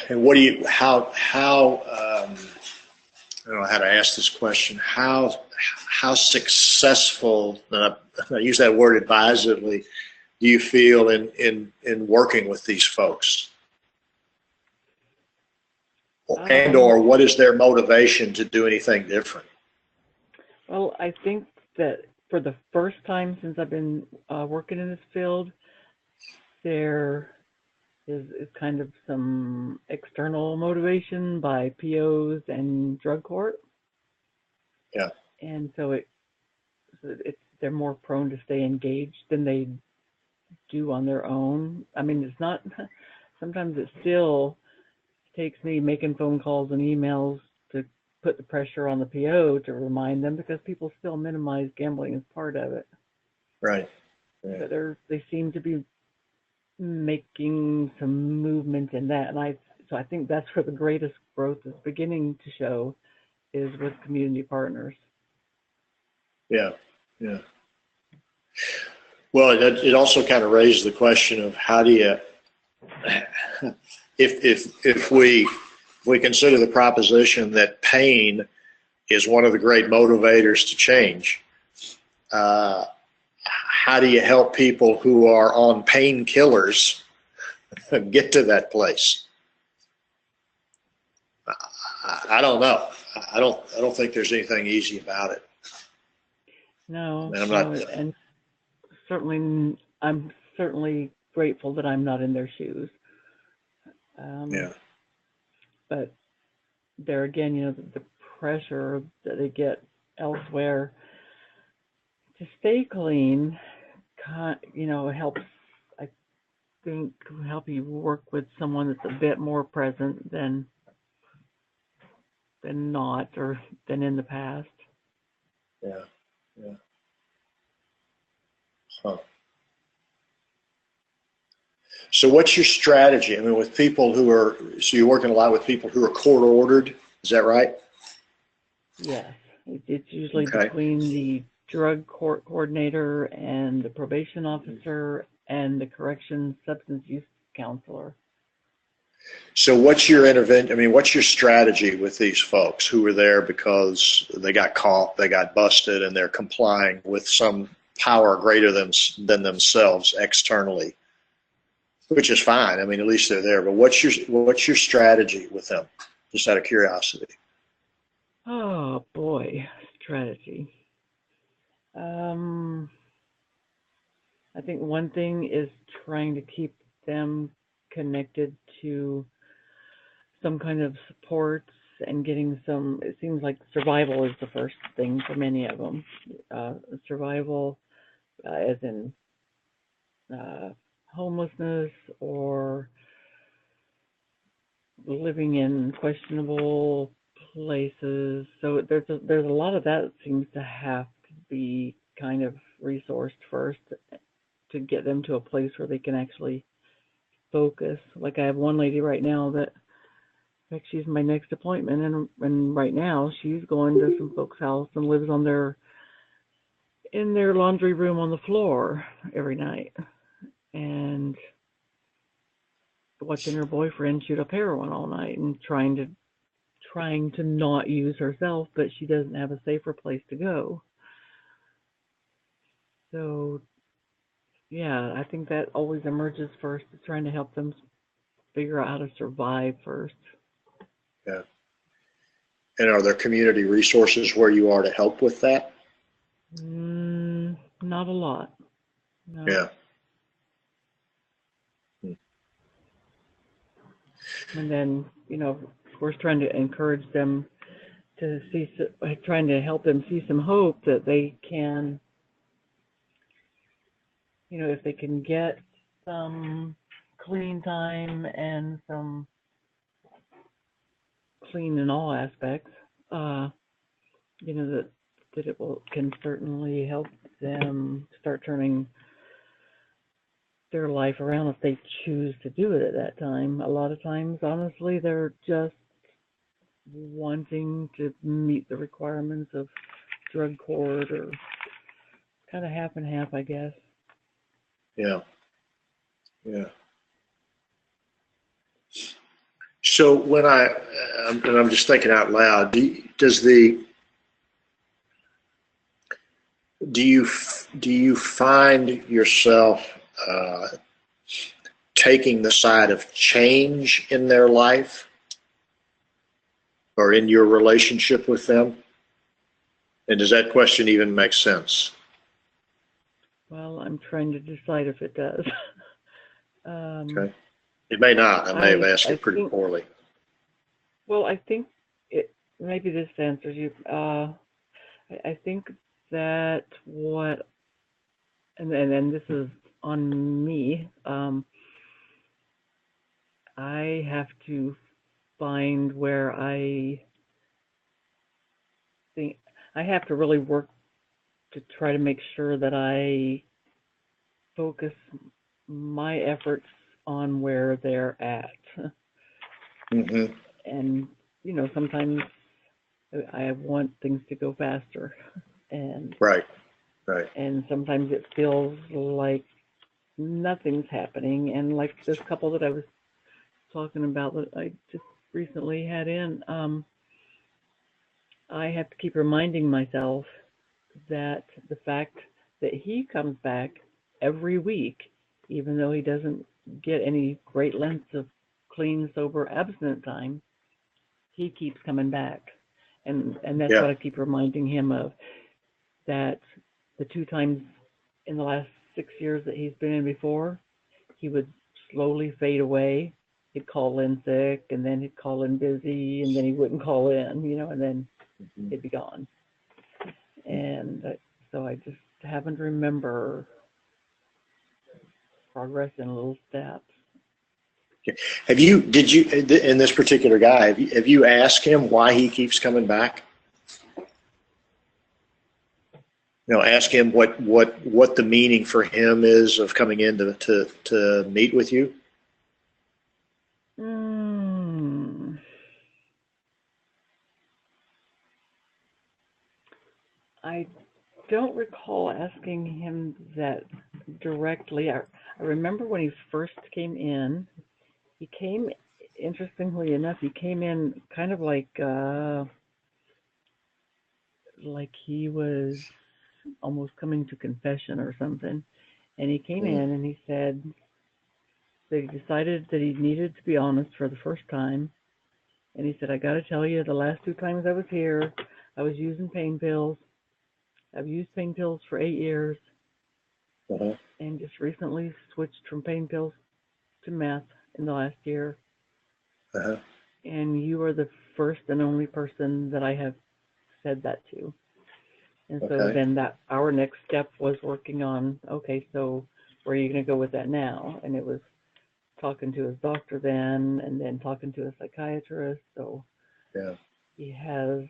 And what do you? How? I don't know how to ask this question. How successful? And I use that word advisedly. Do you feel in working with these folks? And or what is their motivation to do anything different? Well, I think that for the first time since I've been working in this field, there is kind of some external motivation by POs and drug court. Yeah. And so they're more prone to stay engaged than they do on their own. I mean, it's not, sometimes it still takes me making phone calls and emails put the pressure on the PO to remind them, because people still minimize gambling as part of it. Right. But they seem to be making some movement in that, and I think that's where the greatest growth is beginning to show, is with community partners. Yeah. Yeah. Well, it also kind of raises the question of how do you, if we consider the proposition that pain is one of the great motivators to change, how do you help people who are on painkillers get to that place? I don't know. I don't think there's anything easy about it. No, And I'm not, and certainly, I'm certainly grateful that I'm not in their shoes. yeah. But there again, the pressure that they get elsewhere to stay clean, helps, I think, help you work with someone that's a bit more present than not, or than in the past. Yeah. Yeah. Huh. So what's your strategy? I mean, with people so you're working a lot with people who are court ordered, is that right? Yes. It's usually Okay. between the drug court coordinator and the probation officer and the corrections substance use counselor. So what's your intervention? I mean, what's your strategy with these folks who are there because they got caught, they got busted, and they're complying with some power greater than themselves externally, which is fine. I mean, at least they're there. But what's your strategy with them? Just out of curiosity. Oh boy, strategy. I think one thing is trying to keep them connected to some kind of supports and getting some, it seems like survival is the first thing for many of them. Survival as in homelessness or living in questionable places. So there's a lot of that seems to have to be kind of resourced first to get them to a place where they can actually focus. Like I have one lady right now that, in fact, she's my next appointment, and right now she's going to some folks' house and lives in their laundry room on the floor every night, and watching her boyfriend shoot up heroin all night and trying to not use herself, but she doesn't have a safer place to go. So yeah, I think that always emerges first, is trying to help them figure out how to survive first. Yeah. And are there community resources where you are to help with that? Not a lot. No. Yeah. And then, of course, trying to encourage them to trying to help them see some hope that they can, if they can get some clean time and some clean in all aspects, that it can certainly help them start turning their life around if they choose to do it at that time. A lot of times, honestly, they're just wanting to meet the requirements of drug court, or kind of half and half, I guess. Yeah. Yeah. So when I'm just thinking out loud, do you find yourself taking the side of change in their life or in your relationship with them? And does that question even make sense? Well, I'm trying to decide if it does. Okay. It may not. I may have asked it pretty poorly. Well, I think maybe this answers you. I think that and this is on me, I have to find where I think I have to really work to try to make sure that I focus my efforts on where they're at. Mm-hmm. And, you know, sometimes I want things to go faster. And Right. and sometimes it feels like nothing's happening. And like this couple that I was talking about that I just recently had in, I have to keep reminding myself that the fact that he comes back every week, even though he doesn't get any great lengths of clean, sober, abstinent time, he keeps coming back. And that's what I keep reminding him of, that the 2 times in the last 6 years that he's been in before, he would slowly fade away. He'd call in sick, and then he'd call in busy, and then he wouldn't call in, you know, and then he'd be gone. And so I just happen to remember progress in little steps. Did you, in this particular guy, have you asked him why he keeps coming back? You know, ask him what the meaning for him is of coming in to meet with you? I don't recall asking him that directly. I remember when he first came in, he came, interestingly enough, he came in kind of like he was almost coming to confession or something. And he came in and he said that he decided that he needed to be honest for the first time. And he said, I got to tell you, the last 2 times I was here, I was using pain pills. I've used pain pills for 8 years, and just recently switched from pain pills to meth in the last year. And you are the first and only person that I have said that to. And so then our next step was working on, okay, so where are you going to go with that now? And it was talking to his doctor then, and then talking to a psychiatrist. So he has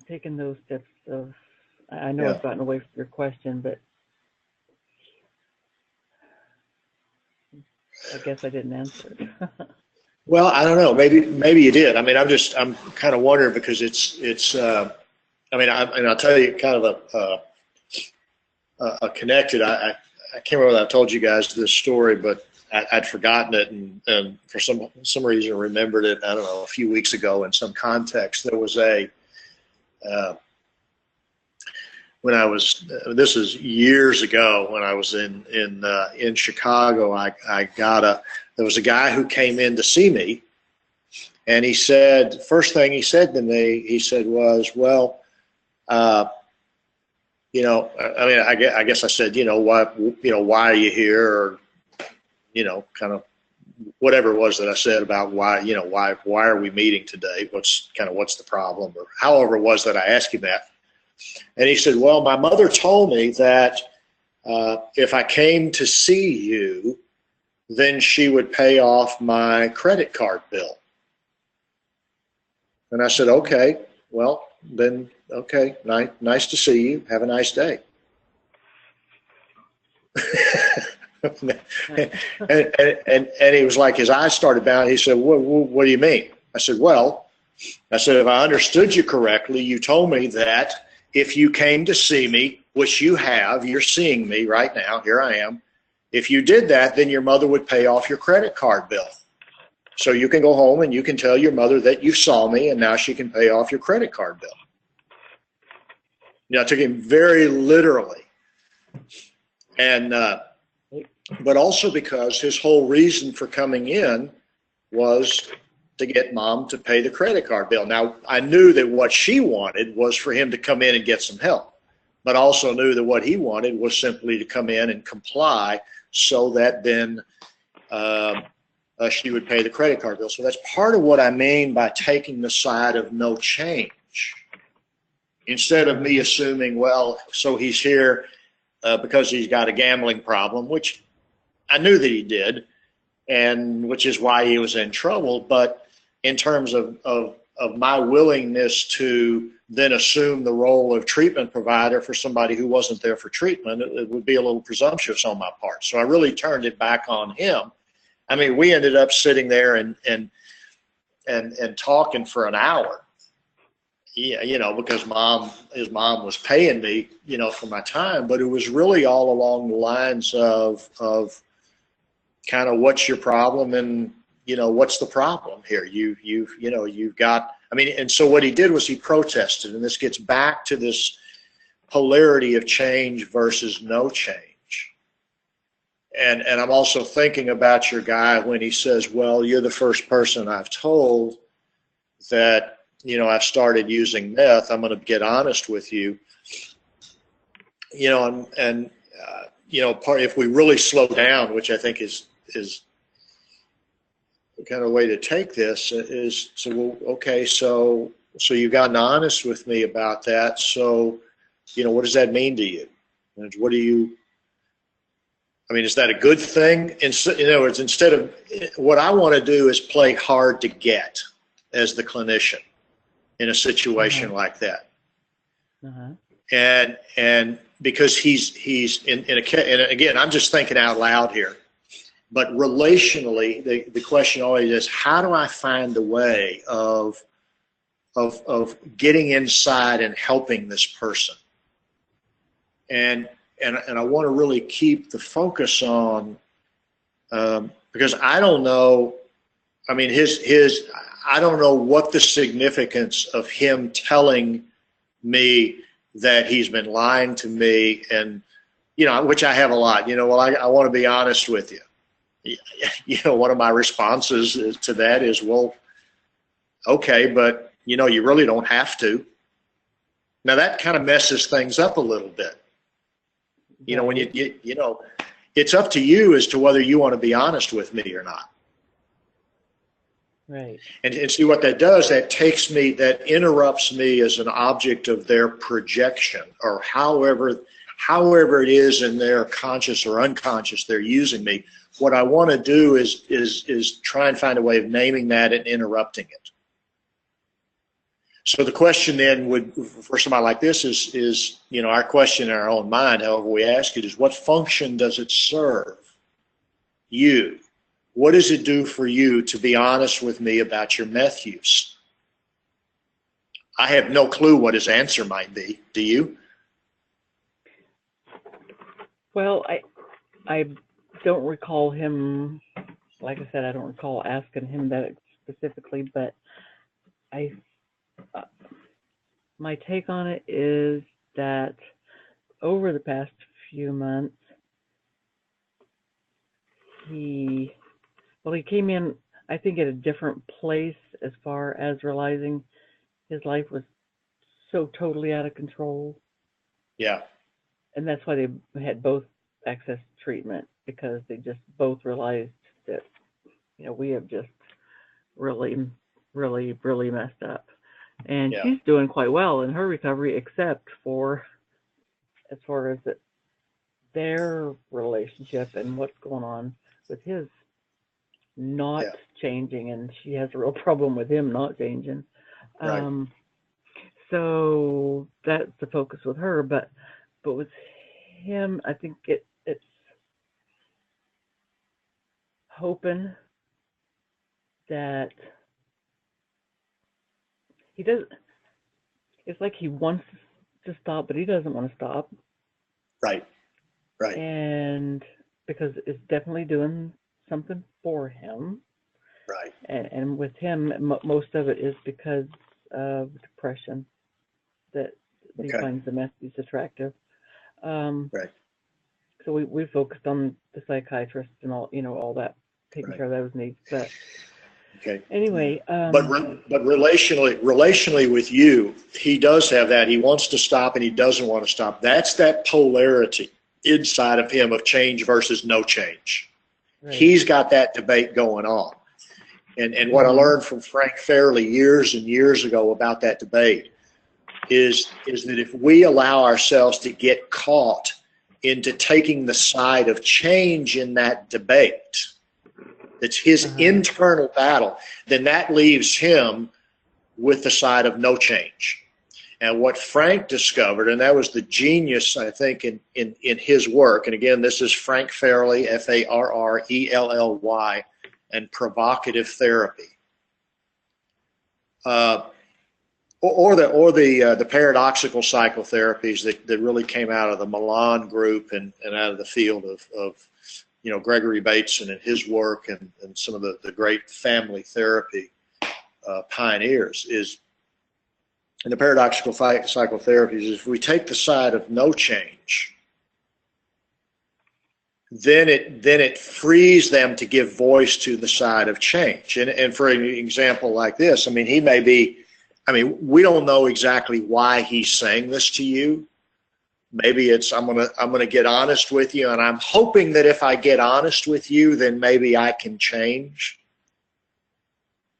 taken those steps of, I know I've gotten away from your question, but I guess I didn't answer it. Well, I don't know. Maybe you did. I mean, I'm kind of wondering because it's. I mean, I'll tell you kind of a connected. I can't remember whether I told you guys this story, but I'd forgotten it, and for some reason remembered it. I don't know, a few weeks ago in some context. There was when I was, this is years ago when I was in Chicago, there was a guy who came in to see me, and he said, first thing he said to me, he said was, well, you know, I mean, I guess I said, you know, why are you here? Or, you know, kind of whatever it was that I said about why are we meeting today? What's the problem? Or however it was that I asked him that. And he said, well, my mother told me that if I came to see you, then she would pay off my credit card bill. And I said, okay, well, then, okay, nice to see you. Have a nice day. and he was like, his eyes started bouncing. He said, what do you mean? I said, if I understood you correctly, you told me that if you came to see me, which you have, you're seeing me right now, here I am. If you did that, then your mother would pay off your credit card bill. So you can go home and you can tell your mother that you saw me and now she can pay off your credit card bill. You know, I took him very literally. And, but also because his whole reason for coming in was to get mom to pay the credit card bill. Now, I knew that what she wanted was for him to come in and get some help, but also knew that what he wanted was simply to come in and comply so that then she would pay the credit card bill. So that's part of what I mean by taking the side of no change. Instead of me assuming, well, so he's here because he's got a gambling problem, which I knew that he did, and which is why he was in trouble. But in terms of my willingness to then assume the role of treatment provider for somebody who wasn't there for treatment. It would be a little presumptuous on my part. So I really turned it back on him. I mean, we ended up sitting there and talking for an hour. Yeah, you know, because his mom was paying me, you know, for my time, but it was really all along the lines of kind of what's your problem and, you know, what's the problem here? You've got, I mean, and so what he did was he protested, and this gets back to this polarity of change versus no change. And I'm also thinking about your guy when he says, well, you're the first person I've told that, you know, I've started using meth. I'm going to get honest with you. You know, you know, if we really slow down, which I think is the kind of way to take this is, so, well, okay, so you've gotten honest with me about that. So, you know, what does that mean to you? And what do you, I mean, is that a good thing? In other words, instead of, what I want to do is play hard to get as the clinician in a situation like that. And because he's in and again, I'm just thinking out loud here, but relationally, the question always is, how do I find a way of getting inside and helping this person? And I want to really keep the focus on, because I don't know, I mean, I don't know what the significance of him telling me that he's been lying to me, and, you know, which I have a lot, you know, well, I want to be honest with you. You know, one of my responses to that is, well, okay, but, you know, you really don't have to. Now that kind of messes things up a little bit. You know, when you know, it's up to you as to whether you want to be honest with me or not. Right. And see what that does, that interrupts me as an object of their projection, or however it is in their conscious or unconscious they're using me. What I want to do is try and find a way of naming that and interrupting it. So the question then would, for somebody like this, is, you know, our question in our own mind, however we ask it, is what function does it serve you? What does it do for you to be honest with me about your meth use? I have no clue what his answer might be. Do you? Well, I don't recall him, like I said, I don't recall asking him that specifically, but my take on it is that over the past few months, he came in, I think, at a different place as far as realizing his life was so totally out of control. Yeah. And that's why they had both access to treatment, because they just both realized that, you know, we have just really, really, really messed up. And she's doing quite well in her recovery, except for as far as their relationship and what's going on with his not changing, and she has a real problem with him not changing. Right. So that's the focus with her, but with him, I think it's hoping that he does. It's like he wants to stop, but he doesn't want to stop. Right. Right. And because it's definitely doing something for him. Right. And with him, most of it is because of depression, that he finds the message attractive. Right. So we focused on the psychiatrist and all, you know, all that, taking care of those needs. But anyway. But relationally with you, he does have that. He wants to stop and he doesn't want to stop. That's that polarity inside of him of change versus no change. Right. He's got that debate going on. And what I learned from Frank Fairley years and years ago about that debate is that if we allow ourselves to get caught into taking the side of change in that debate, it's his internal battle, then that leaves him with the side of no change. And what Frank discovered, and that was the genius, I think, in his work, and again, this is Frank Farrelly, Farrelly, and provocative therapy. Or the paradoxical psychotherapies that really came out of the Milan group and out of the field of Gregory Bateson and his work and some of the great family therapy pioneers is, in the paradoxical psychotherapies, is if we take the side of no change, then it frees them to give voice to the side of change. And for an example like this, I mean, we don't know exactly why he's saying this to you. Maybe it's I'm gonna get honest with you, and I'm hoping that if I get honest with you, then maybe I can change.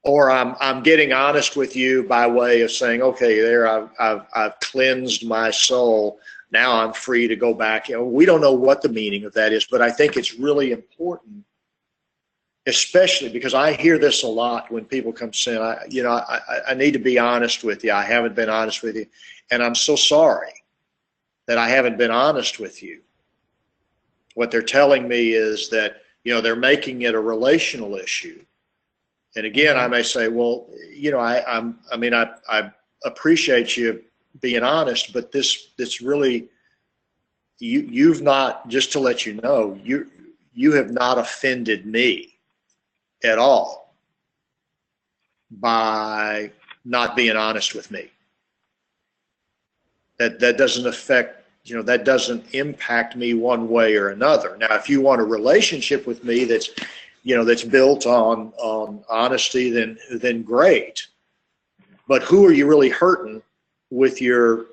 Or I'm getting honest with you by way of saying, okay, there I've cleansed my soul. Now I'm free to go back. We don't know what the meaning of that is, but I think it's really important, especially because I hear this a lot when people come saying, I need to be honest with you. I haven't been honest with you, and I'm so sorry that I haven't been honest with you. What they're telling me is that, they're making it a relational issue. And again, I may say, well, I appreciate you being honest, but this really, you've not, just to let you know, you have not offended me at all by not being honest with me. That doesn't affect, that doesn't impact me one way or another. Now, if you want a relationship with me that's built on honesty, then great. But who are you really hurting with your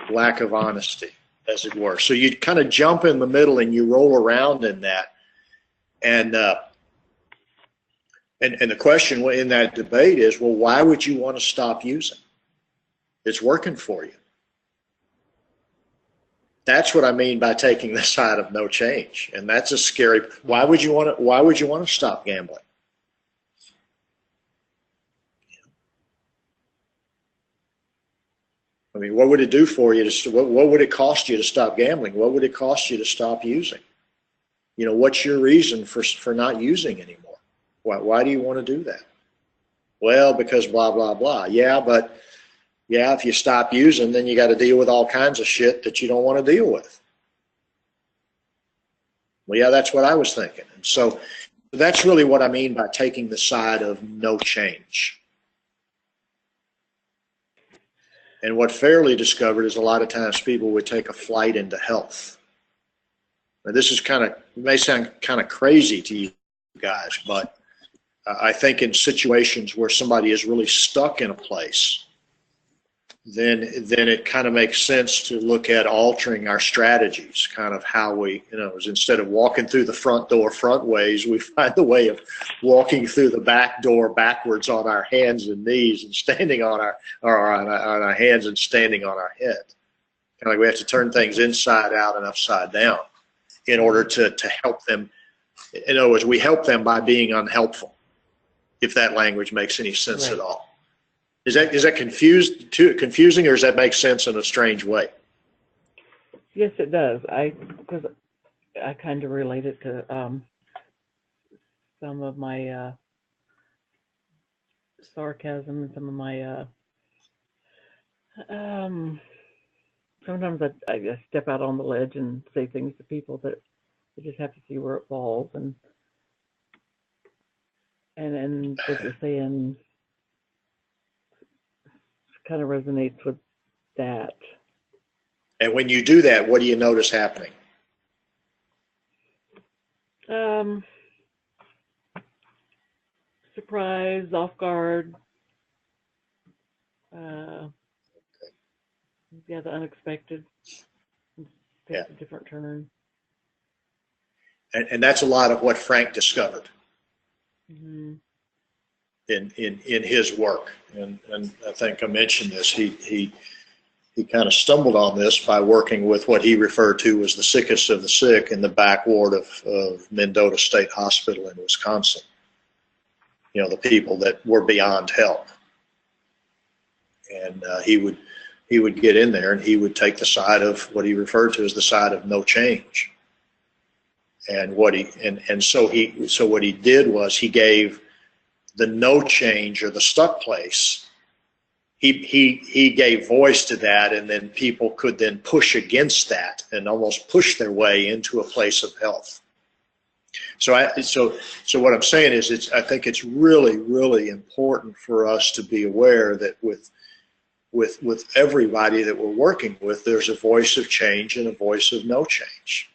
lack of honesty, as it were? So you kind of jump in the middle and you roll around in that. And the question in that debate is, well, why would you want to stop using? It's working for you. That's what I mean by taking the side of no change, and that's a scary. Why would you want to stop gambling? I mean, what would it do for you? What would it cost you to stop gambling? What would it cost you to stop using? What's your reason for not using anymore? Why do you want to do that? Well, because blah blah blah. Yeah, but. Yeah, if you stop using, then you got to deal with all kinds of shit that you don't want to deal with. Well, yeah, that's what I was thinking. And so that's really what I mean by taking the side of no change. And what Farrelly discovered is a lot of times people would take a flight into health. Now, this is may sound kind of crazy to you guys, but I think in situations where somebody is really stuck in a place, then it kind of makes sense to look at altering our strategies, kind of how we, instead of walking through the front door front ways, we find the way of walking through the back door backwards on our hands and knees and standing on our hands and standing on our head. Kind of like we have to turn things inside out and upside down in order to help them. In other words, we help them by being unhelpful, if that language makes any sense at all. Is that confusing, or does that make sense in a strange way? Yes, it does. Because I kind of relate it to some of my sarcasm and some of my sometimes I step out on the ledge and say things to people that they just have to see where it falls, and what you're saying kind of resonates with that. And when you do that, what do you notice happening? Surprise, off guard. The unexpected. Takes a different turn. And that's a lot of what Frank discovered. Mm-hmm. In his work, and I think I mentioned this. He kind of stumbled on this by working with what he referred to as the sickest of the sick in the back ward of Mendota State Hospital in Wisconsin. The people that were beyond help. and he would get in there and he would take the side of what he referred to as the side of no change. And so what he did was he gave the no change or the stuck place. He gave voice to that, and then people could then push against that and almost push their way into a place of health. So what I'm saying is, I think it's really, really important for us to be aware that with everybody that we're working with, there's a voice of change and a voice of no change.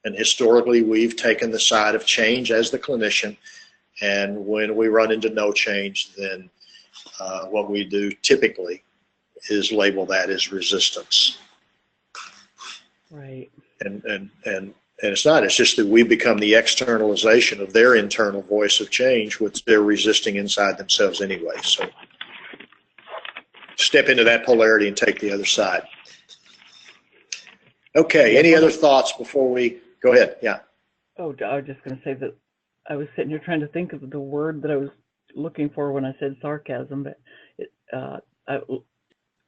And historically, we've taken the side of change as the clinician, and when we run into no change, then what we do typically is label that as resistance. Right. And it's not. It's just that we become the externalization of their internal voice of change, which they're resisting inside themselves anyway. So step into that polarity and take the other side. Okay. Any other thoughts before we go ahead? Yeah. Oh, I was just going to say that I was sitting here trying to think of the word that I was looking for when I said sarcasm, but I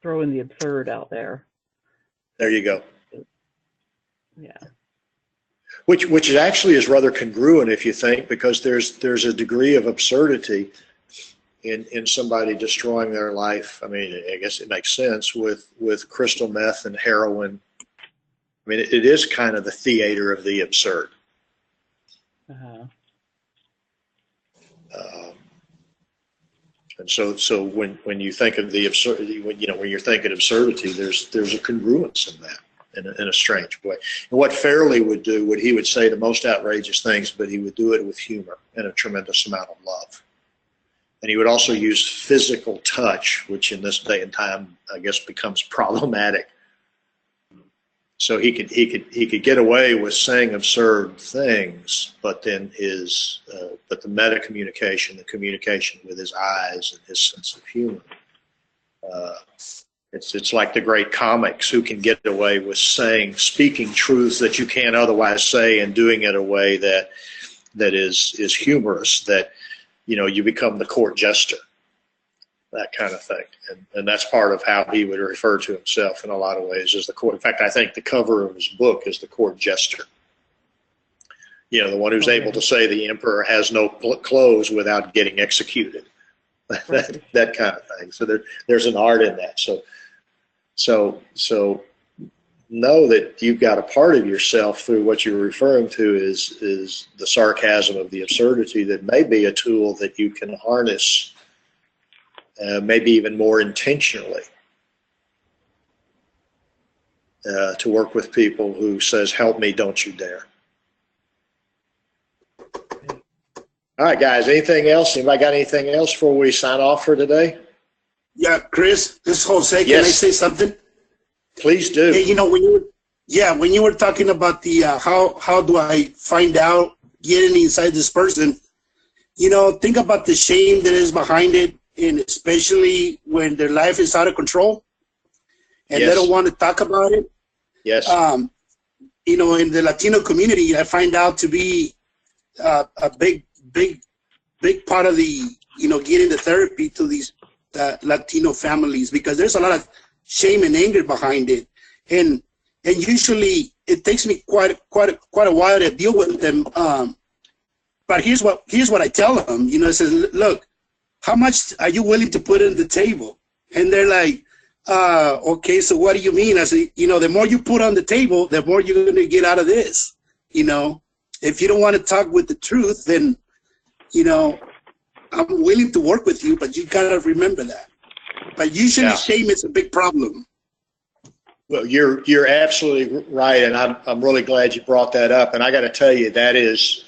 throw in the absurd out there. There you go. Yeah. Which actually is rather congruent if you think, because there's a degree of absurdity in somebody destroying their life. I mean, I guess it makes sense with crystal meth and heroin. I mean, it is kind of the theater of the absurd. Uh-huh. And so when you think of the absurdity, when you're thinking absurdity, there's a congruence in that in a strange way. And what Fairley would do, he would say the most outrageous things, but he would do it with humor and a tremendous amount of love. And he would also use physical touch, which in this day and time, I guess, becomes problematic. So he could get away with saying absurd things, but then but the meta communication, the communication with his eyes and his sense of humor, it's like the great comics who can get away with speaking truths that you can't otherwise say and doing it in a way that is humorous, that you become the court jester. That kind of thing. And that's part of how he would refer to himself in a lot of ways as the court. In fact, I think the cover of his book is the court jester. The one who's able to say the emperor has no clothes without getting executed. that kind of thing. So there's an art in that. So know that you've got a part of yourself through what you're referring to is the sarcasm of the absurdity that may be a tool that you can harness maybe even more intentionally to work with people who says, help me, don't you dare. All right, guys, anything else? Anybody got anything else before we sign off for today? Yeah, Chris, this is Jose. Can Yes. I say something? Please do. Hey, when you were talking about the how do I find out getting inside this person, think about the shame that is behind it, and especially when their life is out of control and Yes. they don't want to talk about it. Yes. In the Latino community, I find out to be a big part of the, getting the therapy to these Latino families, because there's a lot of shame and anger behind it. And usually it takes me quite a while to deal with them. But here's what I tell them, I says, look, how much are you willing to put on the table? And they're like, okay, so what do you mean? I say, the more you put on the table, the more you're going to get out of this. If you don't want to talk with the truth, then, I'm willing to work with you, but you got to remember that. But usually shame is a big problem. Well, you're absolutely right, and I'm really glad you brought that up. And I got to tell you, that is,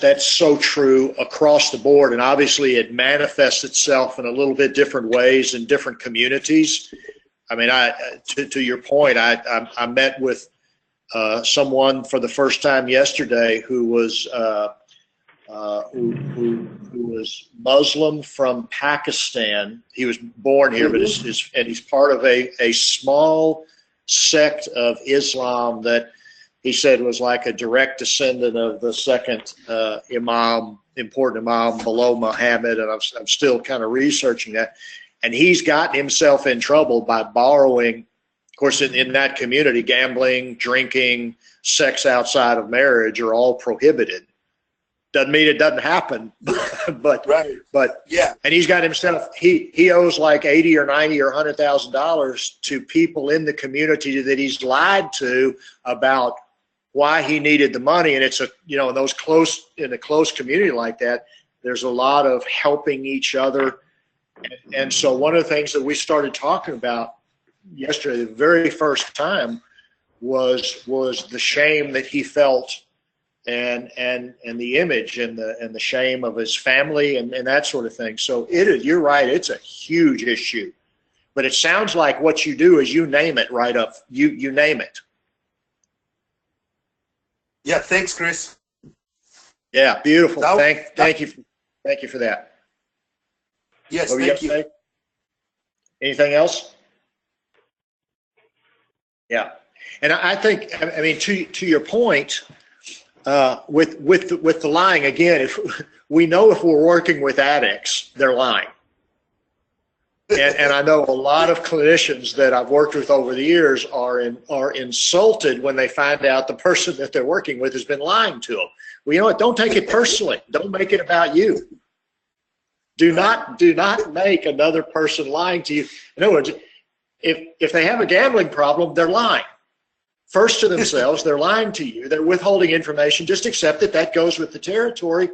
that's so true across the board, and obviously it manifests itself in a little bit different ways in different communities. I mean, to your point, I met with someone for the first time yesterday who was who was Muslim from Pakistan. He was born here, but he's part of a small sect of Islam that he said was like a direct descendant of the second important imam below Muhammad, and I'm still kind of researching that. And he's gotten himself in trouble by borrowing. Of course, in that community, gambling, drinking, sex outside of marriage are all prohibited. Doesn't mean it doesn't happen, but Right. but Yeah. and he's got himself. He owes like $80 or $90 or $100,000 to people in the community that he's lied to about why he needed the money. And it's in a close community like that, there's a lot of helping each other. And so one of the things that we started talking about yesterday, the very first time, was the shame that he felt, and the image and the shame of his family and that sort of thing. So you're right, it's a huge issue. But it sounds like what you do is you name it right up. You name it. Yeah. Thanks, Chris. Yeah, beautiful. Thank you for that. Yes, What were thank you you. gonna say? Anything else? Yeah, and I think, I mean, to your point, with the lying again, if we know if we're working with addicts, they're lying. And I know a lot of clinicians that I've worked with over the years are insulted when they find out the person that they're working with has been lying to them. Well, you know what? Don't take it personally. Don't make it about you. Do not make another person lying to you. In other words, if they have a gambling problem, they're lying. First to themselves, they're lying to you. They're withholding information. Just accept that goes with the territory,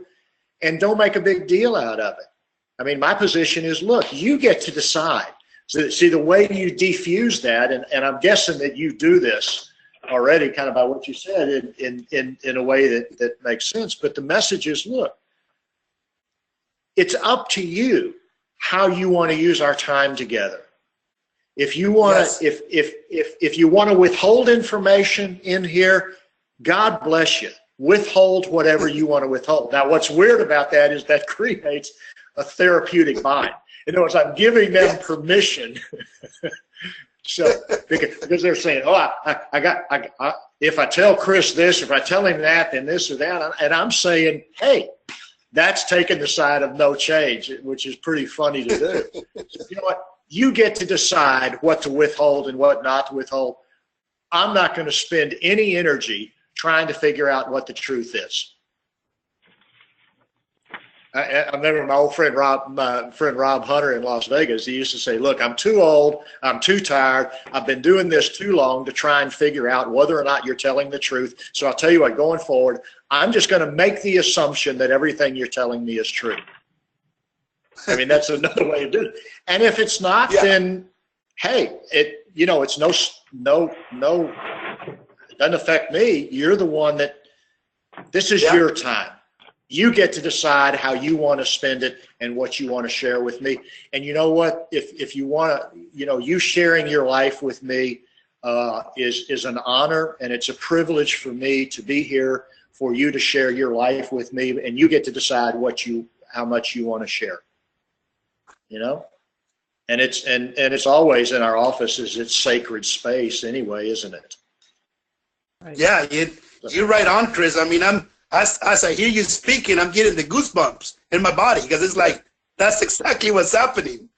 and don't make a big deal out of it. I mean, my position is, look, you get to decide. So, see, the way you defuse that, and I'm guessing that you do this already kind of by what you said in a way that makes sense. But the message is, look, it's up to you how you want to use our time together. If you want to, Yes. if you want to withhold information in here, God bless you. Withhold whatever you want to withhold. Now, what's weird about that is that creates a therapeutic bind. In other words, I'm giving them permission. So because they're saying, oh, if I tell Chris this, if I tell him that, then this or that, and I'm saying, hey, that's taking the side of no change, which is pretty funny to do. So, you know what? You get to decide what to withhold and what not to withhold. I'm not going to spend any energy trying to figure out what the truth is. I remember my old friend Rob Hunter in Las Vegas. He used to say, look, I'm too old, I'm too tired, I've been doing this too long to try and figure out whether or not you're telling the truth. So I'll tell you what, going forward, I'm just going to make the assumption that everything you're telling me is true. I mean, that's another way to do it. And if it's not, then hey, it's no, it doesn't affect me. You're the one this is your time. You get to decide how you want to spend it and what you want to share with me. And you know what? If you want to, you sharing your life with me is an honor, and it's a privilege for me to be here for you to share your life with me, and you get to decide how much you want to share. And it's always in our offices. It's sacred space anyway, isn't it? Right. Yeah, you're right on, Chris. I mean, as I hear you speaking, I'm getting the goosebumps in my body because it's like, that's exactly what's happening.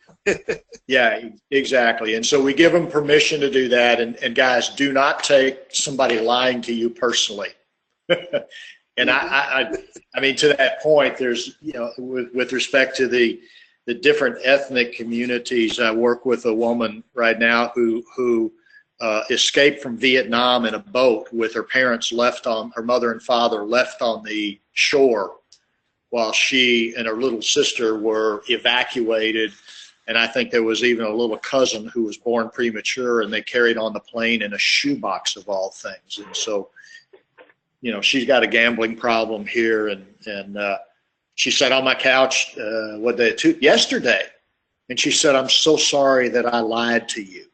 Yeah, exactly. And so we give them permission to do that. And guys, do not take somebody lying to you personally. And I mean, to that point, there's, with respect to the different ethnic communities, I work with a woman right now who escaped from Vietnam in a boat with her parents her mother and father left on the shore while she and her little sister were evacuated. And I think there was even a little cousin who was born premature, and they carried on the plane in a shoebox of all things. And so, she's got a gambling problem here. And she sat on my couch yesterday, and she said, I'm so sorry that I lied to you.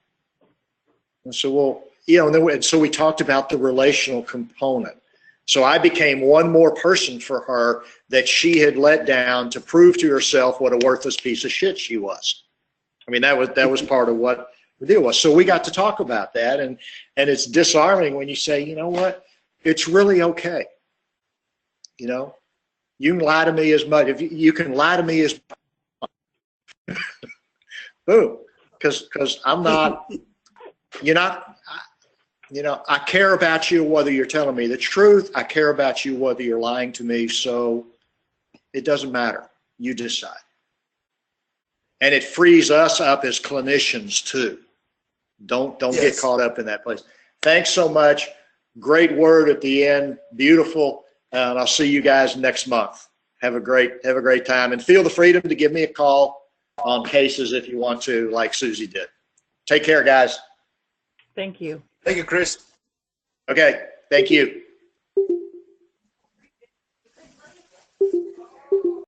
And so, and so we talked about the relational component. So I became one more person for her that she had let down to prove to herself what a worthless piece of shit she was. I mean, that was part of what the deal was. So we got to talk about that, and it's disarming when you say, you know what, it's really okay. You know, you can lie to me as much. If you can lie to me as boom, because I'm not. You're not. You know, I care about you whether you're telling me the truth. I care about you whether you're lying to me. So it doesn't matter. You decide. And it frees us up as clinicians too. Don't get caught up in that place. Thanks so much. Great word at the end. Beautiful. And I'll see you guys next month. Have a great time, and feel the freedom to give me a call on cases if you want to, like Susie did. Take care, guys. Thank you. Thank you, Chris. Okay. Thank you.